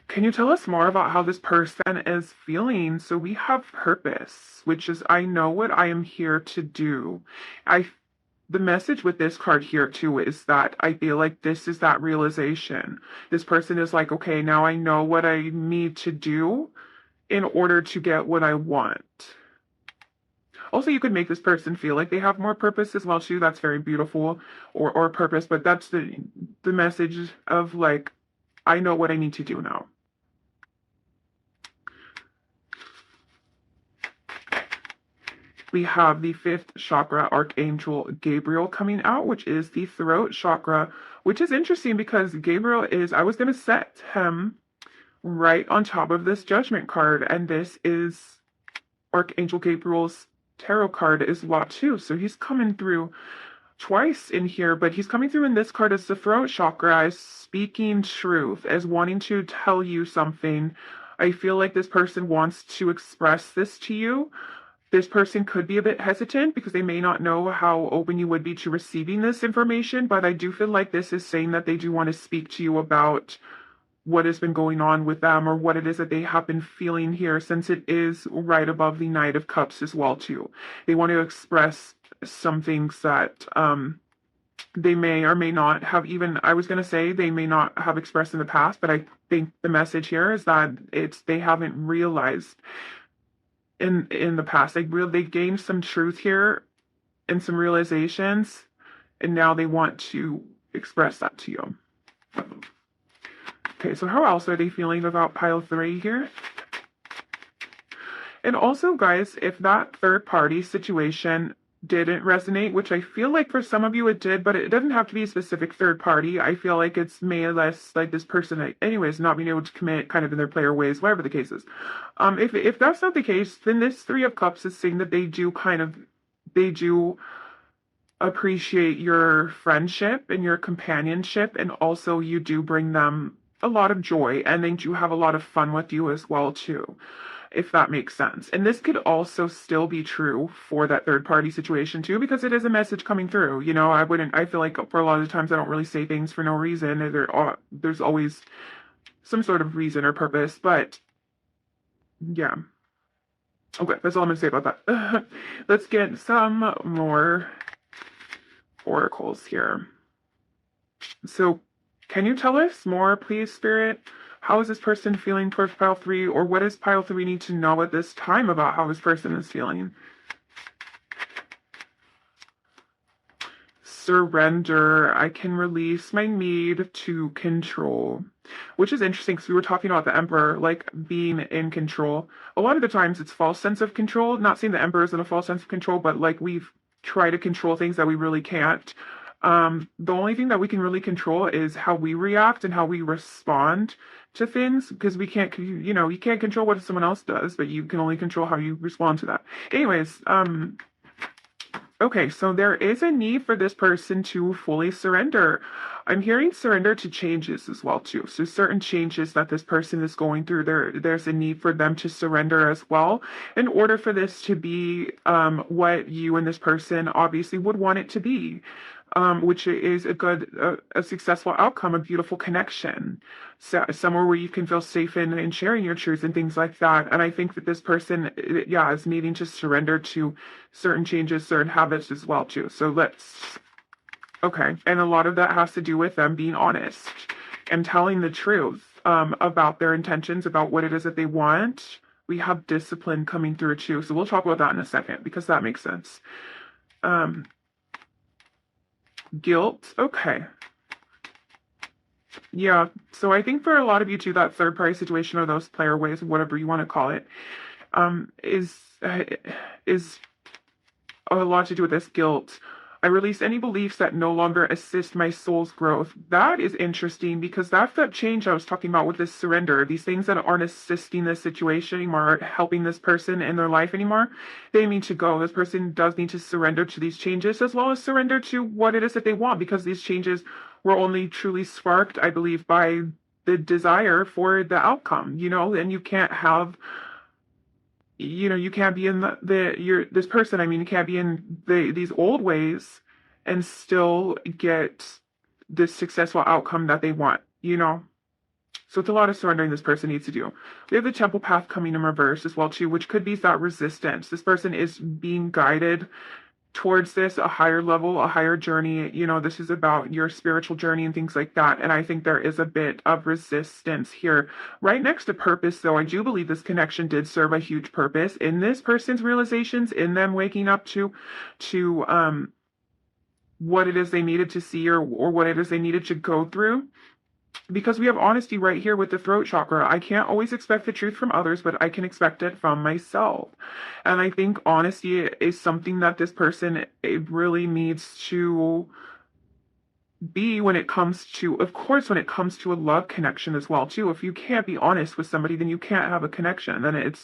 Can you tell us more about how this person is feeling? So we have purpose, which is I know what I am here to do. I The message with this card here too is that I feel like this is that realization. This person is like, okay, now I know what I need to do in order to get what I want. Also, you could make this person feel like they have more purpose as well too. That's very beautiful, or purpose, but that's the message of like, I know what I need to do now. We have the fifth chakra, Archangel Gabriel, coming out, which is the throat chakra, which is interesting because Gabriel is, I was going to set him right on top of this judgment card, and this is Archangel Gabriel's tarot card as well too. So he's coming through twice in here, but he's coming through in this card as the throat chakra, as speaking truth, as wanting to tell you something. I feel like this person wants to express this to you. This person could be a bit hesitant because they may not know how open you would be to receiving this information, but I do feel like this is saying that they do want to speak to you about what has been going on with them, or what it is that they have been feeling here, since it is right above the Knight of Cups as well too. They want to express some things that they may or may not have, even, I was going to say they may not have expressed in the past, but I think the message here is that they haven't realized in the past. They gained some truth here and some realizations, and now they want to express that to you. Okay, so how else are they feeling about pile 3 here? And also, guys, if that third party situation didn't resonate, which I feel like for some of you it did, but it doesn't have to be a specific third party. I feel like it's may or less like this person, anyways, not being able to commit kind of in their player ways, whatever the case is. If that's not the case, then this Three of Cups is saying that they do appreciate your friendship and your companionship, and also you do bring them a lot of joy, and they do have a lot of fun with you as well too, if that makes sense. And this could also still be true for that third party situation too, because it is a message coming through. I feel like for a lot of the times I don't really say things for no reason. There's always some sort of reason or purpose, but yeah. Okay, that's all I'm gonna say about that. Let's get some more oracles here. So, can you tell us more, please, Spirit? How is this person feeling towards pile 3, or what does pile 3 need to know at this time about how this person is feeling? Surrender. I can release my need to control. which is interesting because we were talking about the Emperor, like being in control. A lot of the times it's false sense of control. Not saying the Emperor is in a false sense of control, but like we've tried to control things that we really can't. The only thing that we can really control is how we react and how we respond to things, because we can't, you can't control what someone else does, but you can only control how you respond to that. Anyways, okay, so there is a need for this person to fully surrender. I'm hearing surrender to changes as well too. So certain changes that this person is going through, there's a need for them to surrender as well, in order for this to be what you and this person obviously would want it to be. Which is a successful outcome, a beautiful connection, so somewhere where you can feel safe in sharing your truths and things like that. And I think that this person, yeah, is needing to surrender to certain changes, certain habits as well too. So okay, and a lot of that has to do with them being honest and telling the truth about their intentions, about what it is that they want. We have discipline coming through too, so we'll talk about that in a second because that makes sense. Guilt. Okay. Yeah. So I think for a lot of you too, that third party situation or those player ways, whatever you want to call it, is a lot to do with this guilt. I release any beliefs that no longer assist my soul's growth. That is interesting because that's that change I was talking about with this surrender. These things that aren't assisting this situation anymore, aren't helping this person in their life anymore, they need to go. This person does need to surrender to these changes as well as surrender to what it is that they want, because these changes were only truly sparked, I believe, by the desire for the outcome, and you can't have you can't be in this person, I mean, you can't be in these old ways and still get this successful outcome that they want. So it's a lot of surrendering this person needs to do. We have the temple path coming in reverse as well too, which could be that resistance. This person is being guided towards this, a higher level, a higher journey. This is about your spiritual journey and things like that. And I think there is a bit of resistance here. Right next to purpose, though, I do believe this connection did serve a huge purpose in this person's realizations, in them waking up to what it is they needed to see, or what it is they needed to go through. Because we have honesty right here with the throat chakra. I can't always expect the truth from others, but I can expect it from myself. And I think honesty is something that this person really needs to be when it comes to, of course, when it comes to a love connection as well, too. If you can't be honest with somebody, then you can't have a connection. Then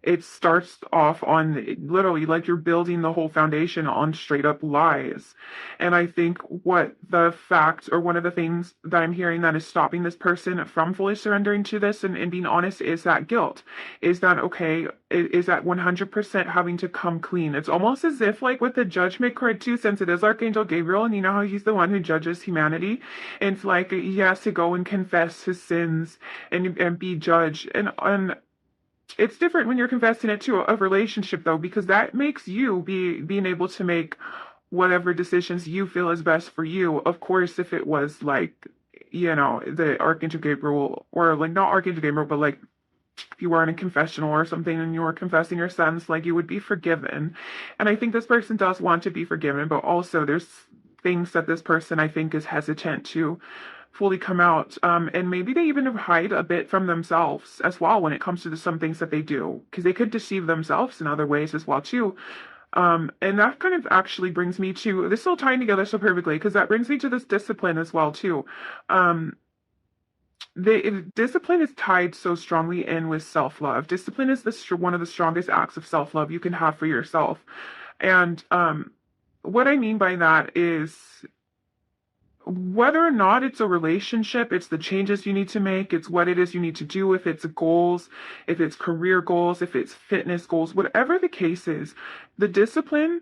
it starts off on literally like you're building the whole foundation on straight up lies. And I think what the fact, or one of the things that I'm hearing that is stopping this person from fully surrendering to this and being honest, is that guilt. Is that, okay, is that 100% having to come clean. It's almost as if, like with the judgment card too, since it is Archangel Gabriel, and you know how he's the one who judges humanity, and it's like he has to go and confess his sins and be judged. And it's different when you're confessing it to a relationship, though, because that makes you being able to make whatever decisions you feel is best for you. Of course, if it was like, the Archangel Gabriel, or like not Archangel Gabriel, but like if you were in a confessional or something and you were confessing your sins, like you would be forgiven. And I think this person does want to be forgiven, but also there's things that this person, I think, is hesitant to fully come out, and maybe they even hide a bit from themselves as well when it comes to some things that they do, because they could deceive themselves in other ways as well too. And that kind of actually brings me to this, all tying together so perfectly, because that brings me to this discipline as well too. The discipline is tied so strongly in with self-love. Discipline is one of the strongest acts of self-love you can have for yourself. And what I mean by that is, whether or not it's a relationship, it's the changes you need to make, it's what it is you need to do, if it's goals, if it's career goals, if it's fitness goals, whatever the case is, the discipline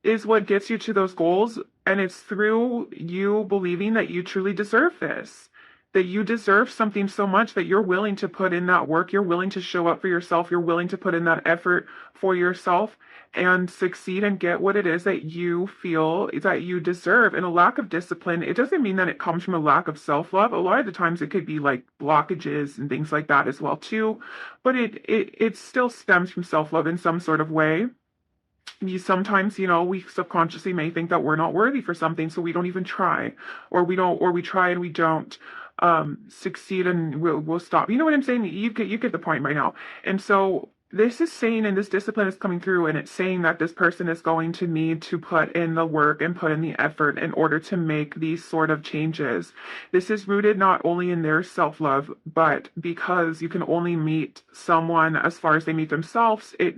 is what gets you to those goals. And it's through you believing that you truly deserve this, that you deserve something so much that you're willing to put in that work, you're willing to show up for yourself, you're willing to put in that effort for yourself and succeed and get what it is that you feel that you deserve. And a lack of discipline, it doesn't mean that it comes from a lack of self-love. A lot of the times it could be like blockages and things like that as well too, but it still stems from self-love in some sort of way. Sometimes, we subconsciously may think that we're not worthy for something, so we don't even try, or we try and we don't. succeed and will stop. You know what I'm saying? You get the point right now. And so this is saying, and this discipline is coming through, and it's saying that this person is going to need to put in the work and put in the effort in order to make these sort of changes. This is rooted not only in their self-love, but because you can only meet someone as far as they meet themselves, it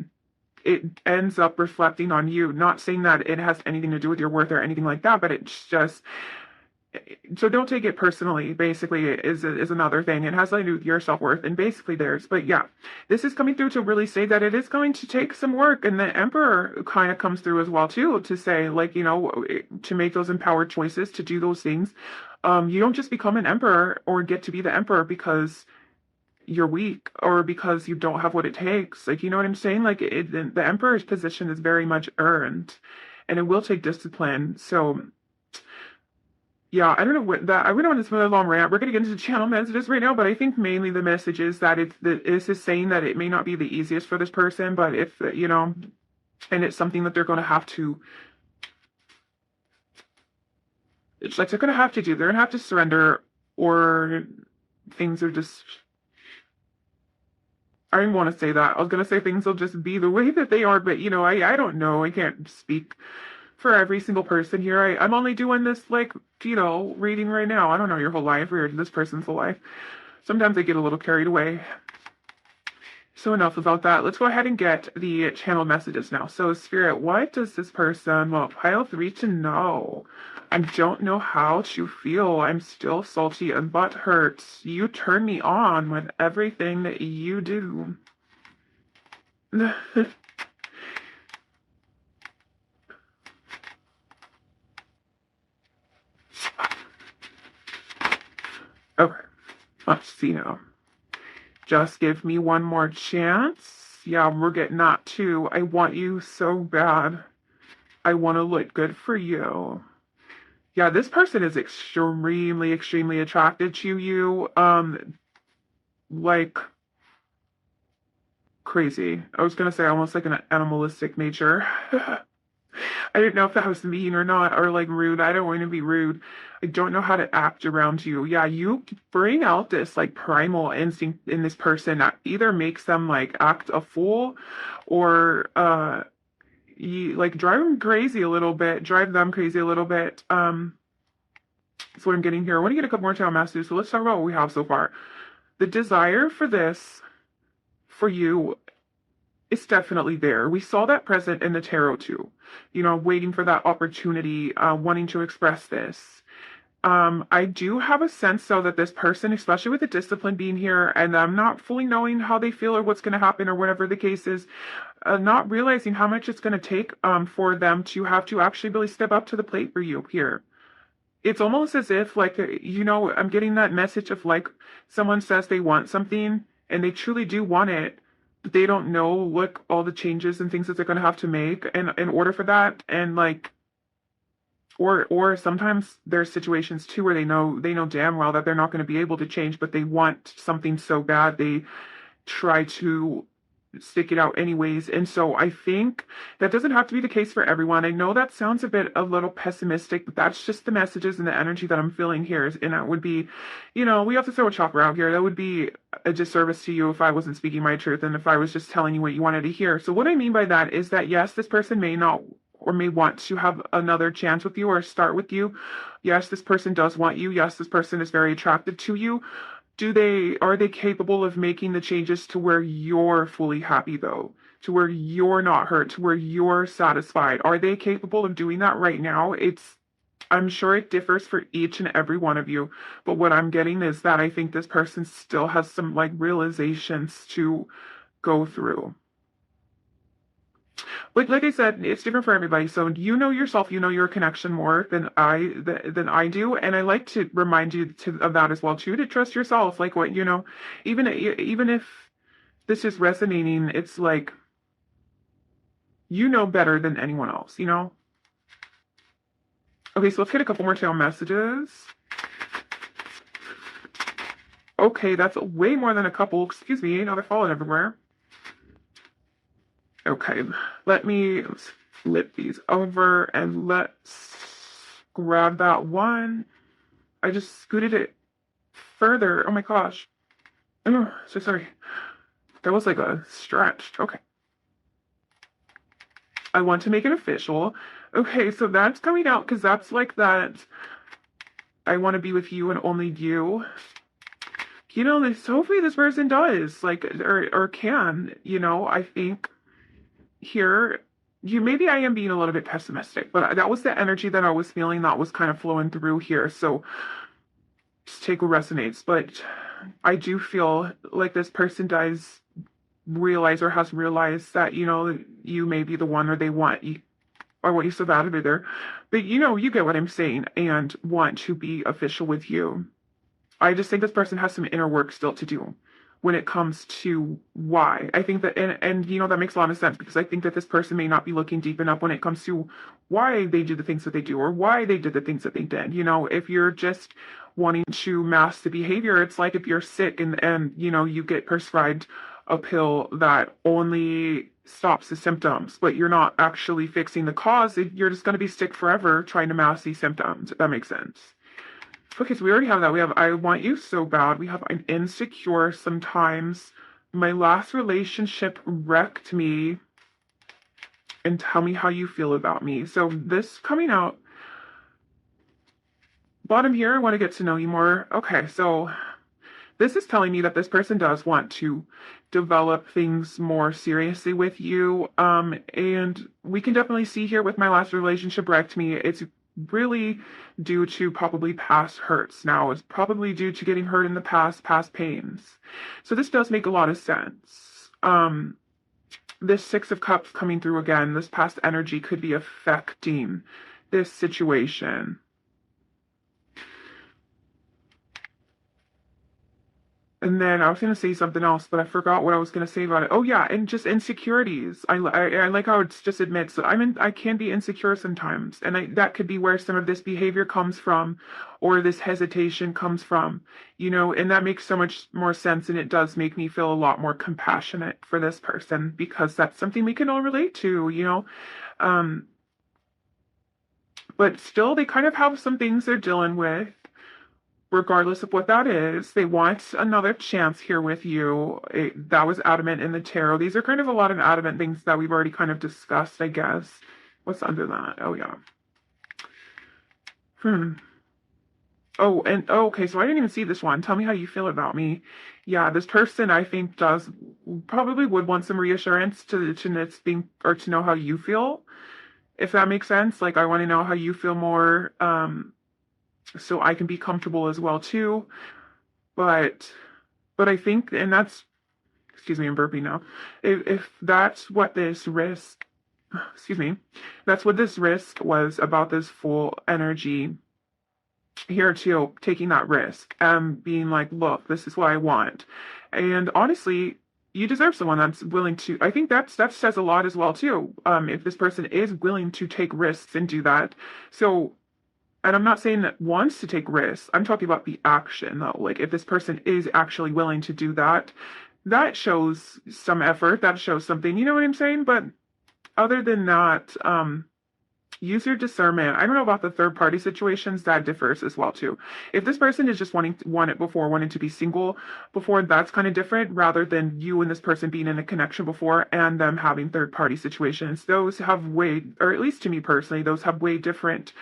ends up reflecting on you. Not saying that it has anything to do with your worth or anything like that, but it's just, so don't take it personally, basically, is another thing. It has something to do with your self-worth and basically theirs. But yeah, this is coming through to really say that it is going to take some work. And the Emperor kind of comes through as well, too, to say, like, you know, to make those empowered choices, to do those things. You don't just become an emperor or get to be the emperor because you're weak or because you don't have what it takes. Like, you know what I'm saying? Like, the emperor's position is very much earned, and it will take discipline. So yeah, I don't know what that. I went on this really long rant. We're going to get into channel messages right now, but I think mainly the message is that this is saying that it may not be the easiest for this person, but if, you know, and it's something that they're going to have to, it's like they're going to have to do, they're going to have to surrender, or things are just, I didn't want to say that. I was going to say things will just be the way that they are, but, you know, I don't know. I can't speak for every single person here. I'm only doing this, like, you know, reading right now. I don't know your whole life or this person's whole life. Sometimes I get a little carried away. So enough about that. Let's go ahead and get the channel messages now. So Spirit, what does this person, well, pile 3 to know? I don't know how to feel. I'm still salty and butt hurts. You turn me on with everything that you do. Okay, let's see now. Just give me one more chance. Yeah, we're getting that too. I want you so bad. I want to look good for you. Yeah, this person is extremely, extremely attracted to you. Like crazy. I was gonna say almost like an animalistic nature. I didn't know if that was mean or not, or like rude. I don't want to be rude. I don't know how to act around you. Yeah, you bring out this like primal instinct in this person that either makes them like act a fool, or you like drive them crazy a little bit, drive them crazy a little bit. That's what I'm getting here. I want to get a couple more time messages. So let's talk about what we have so far. The desire for this for you, it's definitely there. We saw that present in the tarot too. You know, waiting for that opportunity, wanting to express this. I do have a sense though that this person, especially with the discipline being here, and I'm not fully knowing how they feel or what's going to happen or whatever the case is, not realizing how much it's going to take for them to have to actually really step up to the plate for you here. It's almost as if, like, you know, I'm getting that message of like someone says they want something and they truly do want it, but they don't know what all the changes and things that they're going to have to make in order for that. And like, or sometimes there's situations too where they know damn well that they're not going to be able to change, but they want something so bad they try to stick it out anyways. And so I think that doesn't have to be the case for everyone. I know that sounds a little pessimistic, but that's just the messages and the energy that I'm feeling here. And it would be, you know, we have to throw a chopper out here. That would be a disservice to you if I wasn't speaking my truth and if I was just telling you what you wanted to hear. So what I mean by that is that yes, this person may not or may want to have another chance with you or start with you. Yes, this person does want you. Yes, this person is very attracted to you. Are they capable of making the changes to where you're fully happy though? To where you're not hurt, to where you're satisfied? Are they capable of doing that right now? I'm sure it differs for each and every one of you, but what I'm getting is that I think this person still has some like realizations to go through. But like I said, it's different for everybody. So you know yourself, you know your connection more than I do, and I like to remind you of that as well too. To trust yourself, like what you know, even if this is resonating, it's like you know better than anyone else. You know. Okay, so let's get a couple more tail messages. Okay, that's way more than a couple. Excuse me, now they're falling everywhere. Okay, let me flip these over and let's grab that one. I just scooted it further. Oh my gosh. Oh, so sorry. That was like a stretch. Okay. I want to make it official. Okay, so that's coming out because that's like that. I want to be with you and only you. You know, hopefully this person does, like, or can, you know, I think here, maybe I am being a little bit pessimistic, but that was the energy that I was feeling that was kind of flowing through here. So just take what resonates. But I do feel like this person does realize or has realized that, you know, you may be the one or they want you or what you so bad either. But you know, you get what I'm saying and want to be official with you. I just think this person has some inner work still to do when it comes to why. I think that, and you know, that makes a lot of sense because I think that this person may not be looking deep enough when it comes to why they do the things that they do or why they did the things that they did. You know, if you're just wanting to mask the behavior, it's like if you're sick and you know, you get prescribed a pill that only stops the symptoms, but you're not actually fixing the cause. You're just going to be sick forever trying to mask these symptoms, if that makes sense. Okay, so we already have that. We have I want you so bad. We have I'm insecure sometimes. My last relationship wrecked me. And tell me how you feel about me. So this coming out. Bottom here, I want to get to know you more. Okay, so this is telling me that this person does want to develop things more seriously with you. And we can definitely see here with my last relationship wrecked me. It's really due to probably past hurts. Now it's probably due to getting hurt in the past pains. So this does make a lot of sense. This Six of Cups coming through again, this past energy could be affecting this situation. And then I was going to say something else, but I forgot what I was going to say about it. Oh yeah, and just insecurities. I like how it's just admits that I can be insecure sometimes, and that could be where some of this behavior comes from, or this hesitation comes from, you know. And that makes so much more sense, and it does make me feel a lot more compassionate for this person because that's something we can all relate to, you know. Um, but still, they kind of have some things they're dealing with regardless of what that is. They want another chance here with you. That was adamant in the tarot. These are kind of a lot of adamant things that we've already kind of discussed, I guess. What's under that? Oh, yeah. Oh, and oh, okay, so I didn't even see this one. Tell me how you feel about me. Yeah, this person I think does probably would want some reassurance to it's being or to know how you feel, if that makes sense. Like I want to know how you feel more. So I can be comfortable as well too. But I think, and that's, excuse me, I'm burping now. If that's what this risk, excuse me, that's what this risk was about, this full energy here too, taking that risk and being like, look, this is what I want. And honestly, you deserve someone that's willing to. I think that says a lot as well too. If this person is willing to take risks and do that. So, and I'm not saying that wants to take risks. I'm talking about the action though. Like if this person is actually willing to do that, that shows some effort. That shows something. You know what I'm saying? But other than that, use your discernment. I don't know about the third party situations. That differs as well too. If this person is just wanting to be single before, that's kind of different rather than you and this person being in a connection before and them having third party situations. Those have way, or at least to me personally, those have way different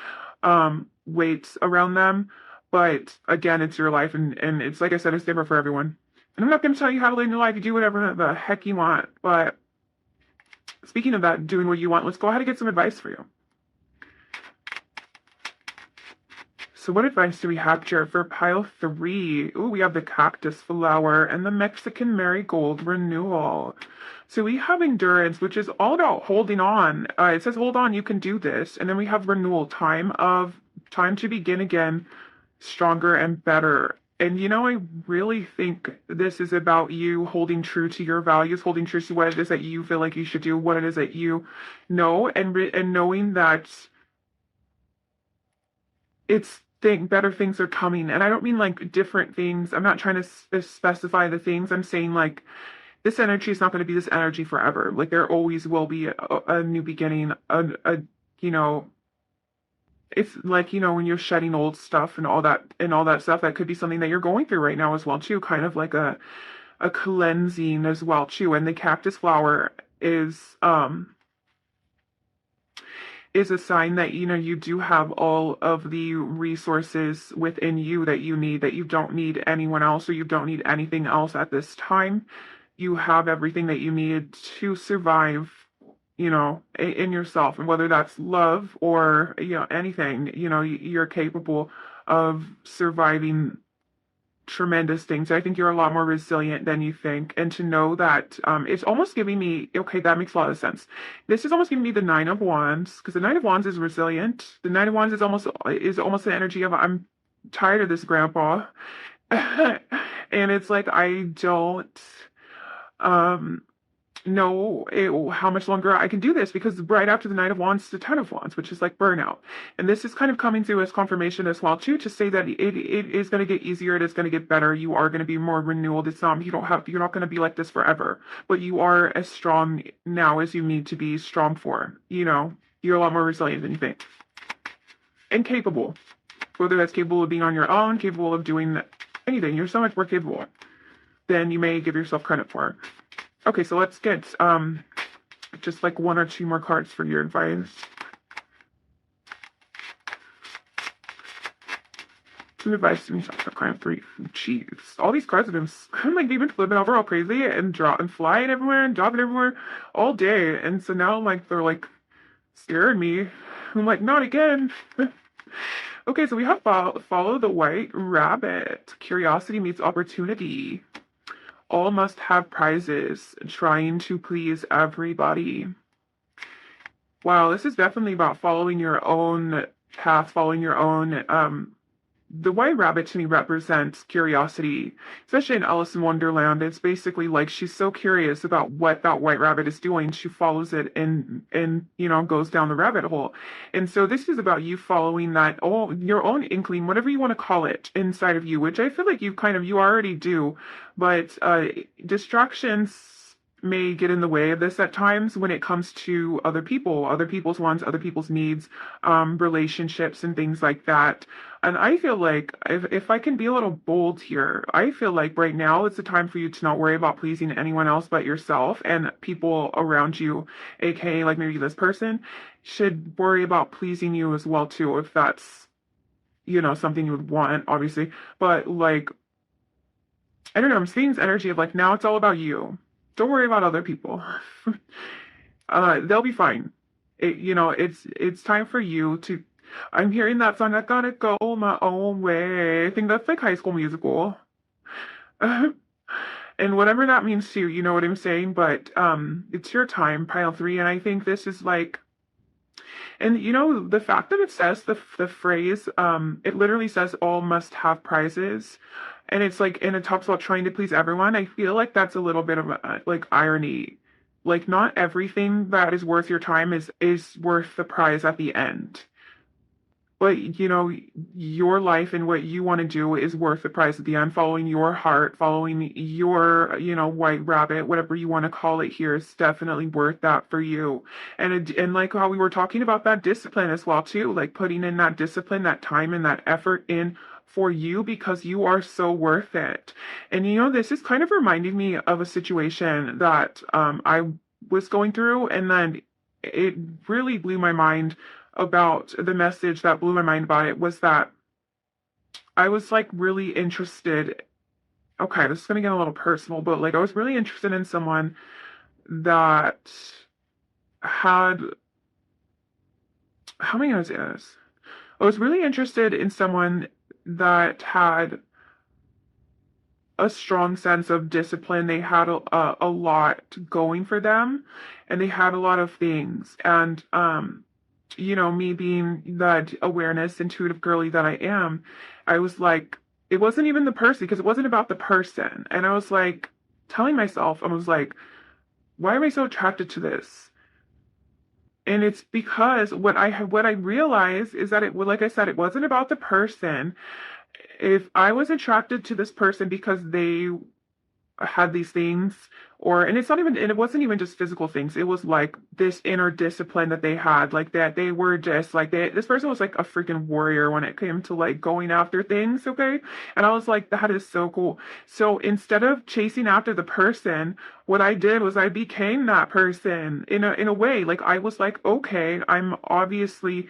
weights around them. But again, it's your life, and it's like I said, it's different for everyone. And I'm not going to tell you how to live your life. You do whatever the heck you want. But speaking of that, doing what you want, let's go ahead and get some advice for you. So what advice do we have here for pile 3? Ooh, we have the cactus flower and the Mexican marigold renewal. So we have endurance, which is all about holding on. It says, hold on, you can do this. And then we have renewal, time to begin again, stronger and better. And you know, I really think this is about you holding true to your values, holding true to what it is that you feel like you should do, what it is that you know, and knowing that better things are coming. And I don't mean like different things. I'm not trying to specify the things. I'm saying like this energy is not going to be this energy forever. Like there always will be a new beginning, you know, it's like, when you're shedding old stuff and all that stuff, that could be something that you're going through right now as well too, kind of like a cleansing as well too. And the cactus flower is a sign that you do have all of the resources within you that you need, that you don't need anyone else or you don't need anything else at this time. You have everything that you need to survive, in yourself. And whether that's love or anything, you're capable of surviving tremendous things. I think you're a lot more resilient than you think. And to know that, it's almost giving me, okay, that makes a lot of sense. This is almost giving me the Nine of Wands, because the Nine of Wands is resilient. The Nine of Wands is almost the energy of, I'm tired of this grandpa. And it's like I don't um know how much longer I can do this, because right after the Knight of Wands, the Ten of Wands, which is like burnout. And this is kind of coming through as confirmation as well too, to say that it is going to get easier, it is going to get better, you are going to be more renewed. It's you're not going to be like this forever, but you are as strong now as you need to be strong for. You're a lot more resilient than you think. And capable. Whether that's capable of being on your own, capable of doing anything, you're so much more capable than you may give yourself credit for. Okay, so let's get just like one or two more cards for your advice. Some advice to me for client 3. Jeez, all these cards have been they've been flipping over all crazy and flying everywhere and dropping everywhere all day, and so now they're like scaring me. I'm like, not again. Okay, so we have follow the white rabbit. Curiosity meets opportunity. All must have prizes, trying to please everybody. Wow, this is definitely about following your own path, following your own. The white rabbit to me represents curiosity, especially in Alice in Wonderland. It's basically like she's so curious about what that white rabbit is doing. She follows it and goes down the rabbit hole. And so this is about you following your own inkling, whatever you want to call it, inside of you, which I feel like you already do. But distractions may get in the way of this at times when it comes to other people, other people's wants, other people's needs, relationships and things like that. And I feel like if I can be a little bold here, I feel like right now it's the time for you to not worry about pleasing anyone else but yourself, and people around you, aka like maybe this person, should worry about pleasing you as well too, if that's something you would want, obviously. But like, I don't know, I'm seeing this energy of like, now it's all about you. Don't worry about other people. They'll be fine. It's time for you to. I'm hearing that song. I gotta go my own way. I think that's like High School Musical. And whatever that means to you, you know what I'm saying. But it's your time, pile 3, and I think this is like. And the fact that it says the phrase, it literally says all must have prizes. And it's like, and it talks about trying to please everyone. I feel like that's a little bit of like irony. Like not everything that is worth your time is worth the prize at the end. But your life and what you want to do is worth the price at the end. Following your heart, following your white rabbit, whatever you want to call it here, is definitely worth that for you. And like how we were talking about that discipline as well too, like putting in that discipline, that time and that effort in for you, because you are so worth it. And this is kind of reminding me of a situation that I was going through, and then it really blew my mind. About the message that blew my mind about it was that I was like really interested. Okay, this is gonna get a little personal, but like I was really interested in someone that had, how am I gonna say this? I was really interested in someone that had a strong sense of discipline. They had a lot going for them, and they had a lot of things. And me being that awareness, intuitive girly that I am, I was like, it wasn't even the person, because it wasn't about the person. And I was like, telling myself, I was like, why am I so attracted to this? And it's because what I realized is that like I said, it wasn't about the person. If I was attracted to this person because they had these things, and it's not even, and it wasn't even just physical things. It was like this inner discipline that they had, like that they were just like this person was like a freaking warrior when it came to like going after things, okay? And I was like, that is so cool. So instead of chasing after the person, what I did was I became that person in a way. Like I was like, okay, I'm obviously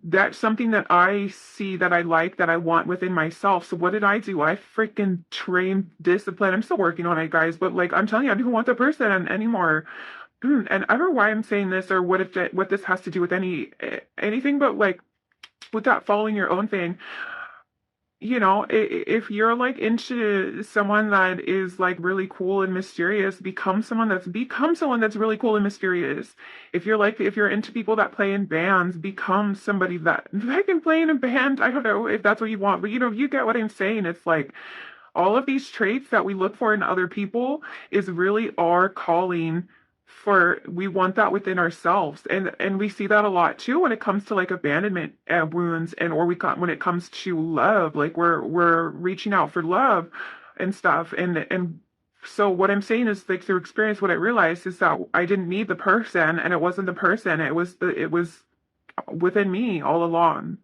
that's something that I see that I like, that I want within myself. So what did I do? I freaking trained discipline. I'm still working on it, guys, but like I'm telling you, I don't want the person anymore. And I don't know why I'm saying this or what this has to do with anything, but like with that following your own thing, if you're like into someone that is like really cool and mysterious, become someone that's really cool and mysterious. If you're into people that play in bands, become somebody that can play in a band. I don't know if that's what you want, but you get what I'm saying. It's like all of these traits that we look for in other people is really our calling. For we want that within ourselves, and we see that a lot too when it comes to like abandonment wounds, when it comes to love, like we're reaching out for love and stuff, and so what I'm saying is like through experience, what I realized is that I didn't need the person, and it wasn't the person, it was within me all along.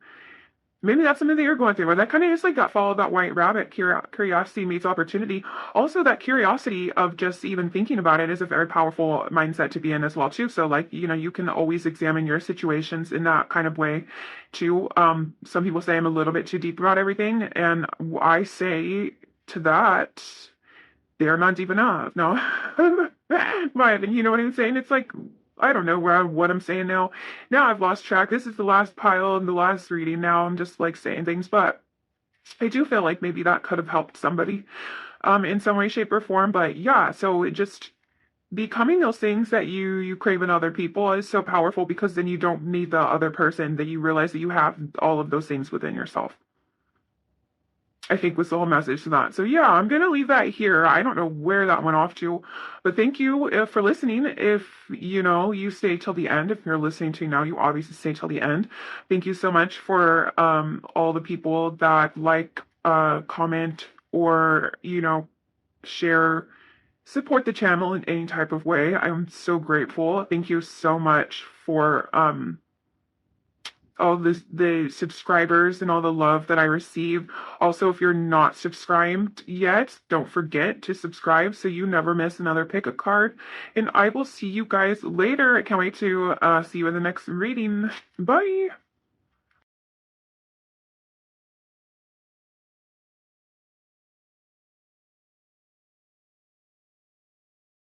Maybe that's something that you're going through, but that kind of just like got followed that white rabbit. Curiosity meets opportunity. Also, that curiosity of just even thinking about it is a very powerful mindset to be in as well too. So, like you can always examine your situations in that kind of way, too. Some people say I'm a little bit too deep about everything, and I say to that they're not deep enough. No, but you know what I'm saying? It's like I don't know what I'm saying now. Now I've lost track. This is the last pile and the last reading. Now I'm just like saying things, but I do feel like maybe that could have helped somebody, in some way, shape, or form. But yeah, so it just becoming those things that you crave in other people is so powerful because then you don't need the other person. That you realize that you have all of those things within yourself. I think was the whole message to that. So yeah, I'm gonna leave that here. I don't know where that went off to, but thank you for listening. If you stay till the end, if you're listening to now, you obviously stay till the end. Thank you so much for all the people that like, comment, or share, support the channel in any type of way. I'm so grateful. Thank you so much for all the subscribers and all the love that I receive. Also, if you're not subscribed yet, don't forget to subscribe so you never miss another pick a card. And I will see you guys later. I can't wait to see you in the next reading. Bye.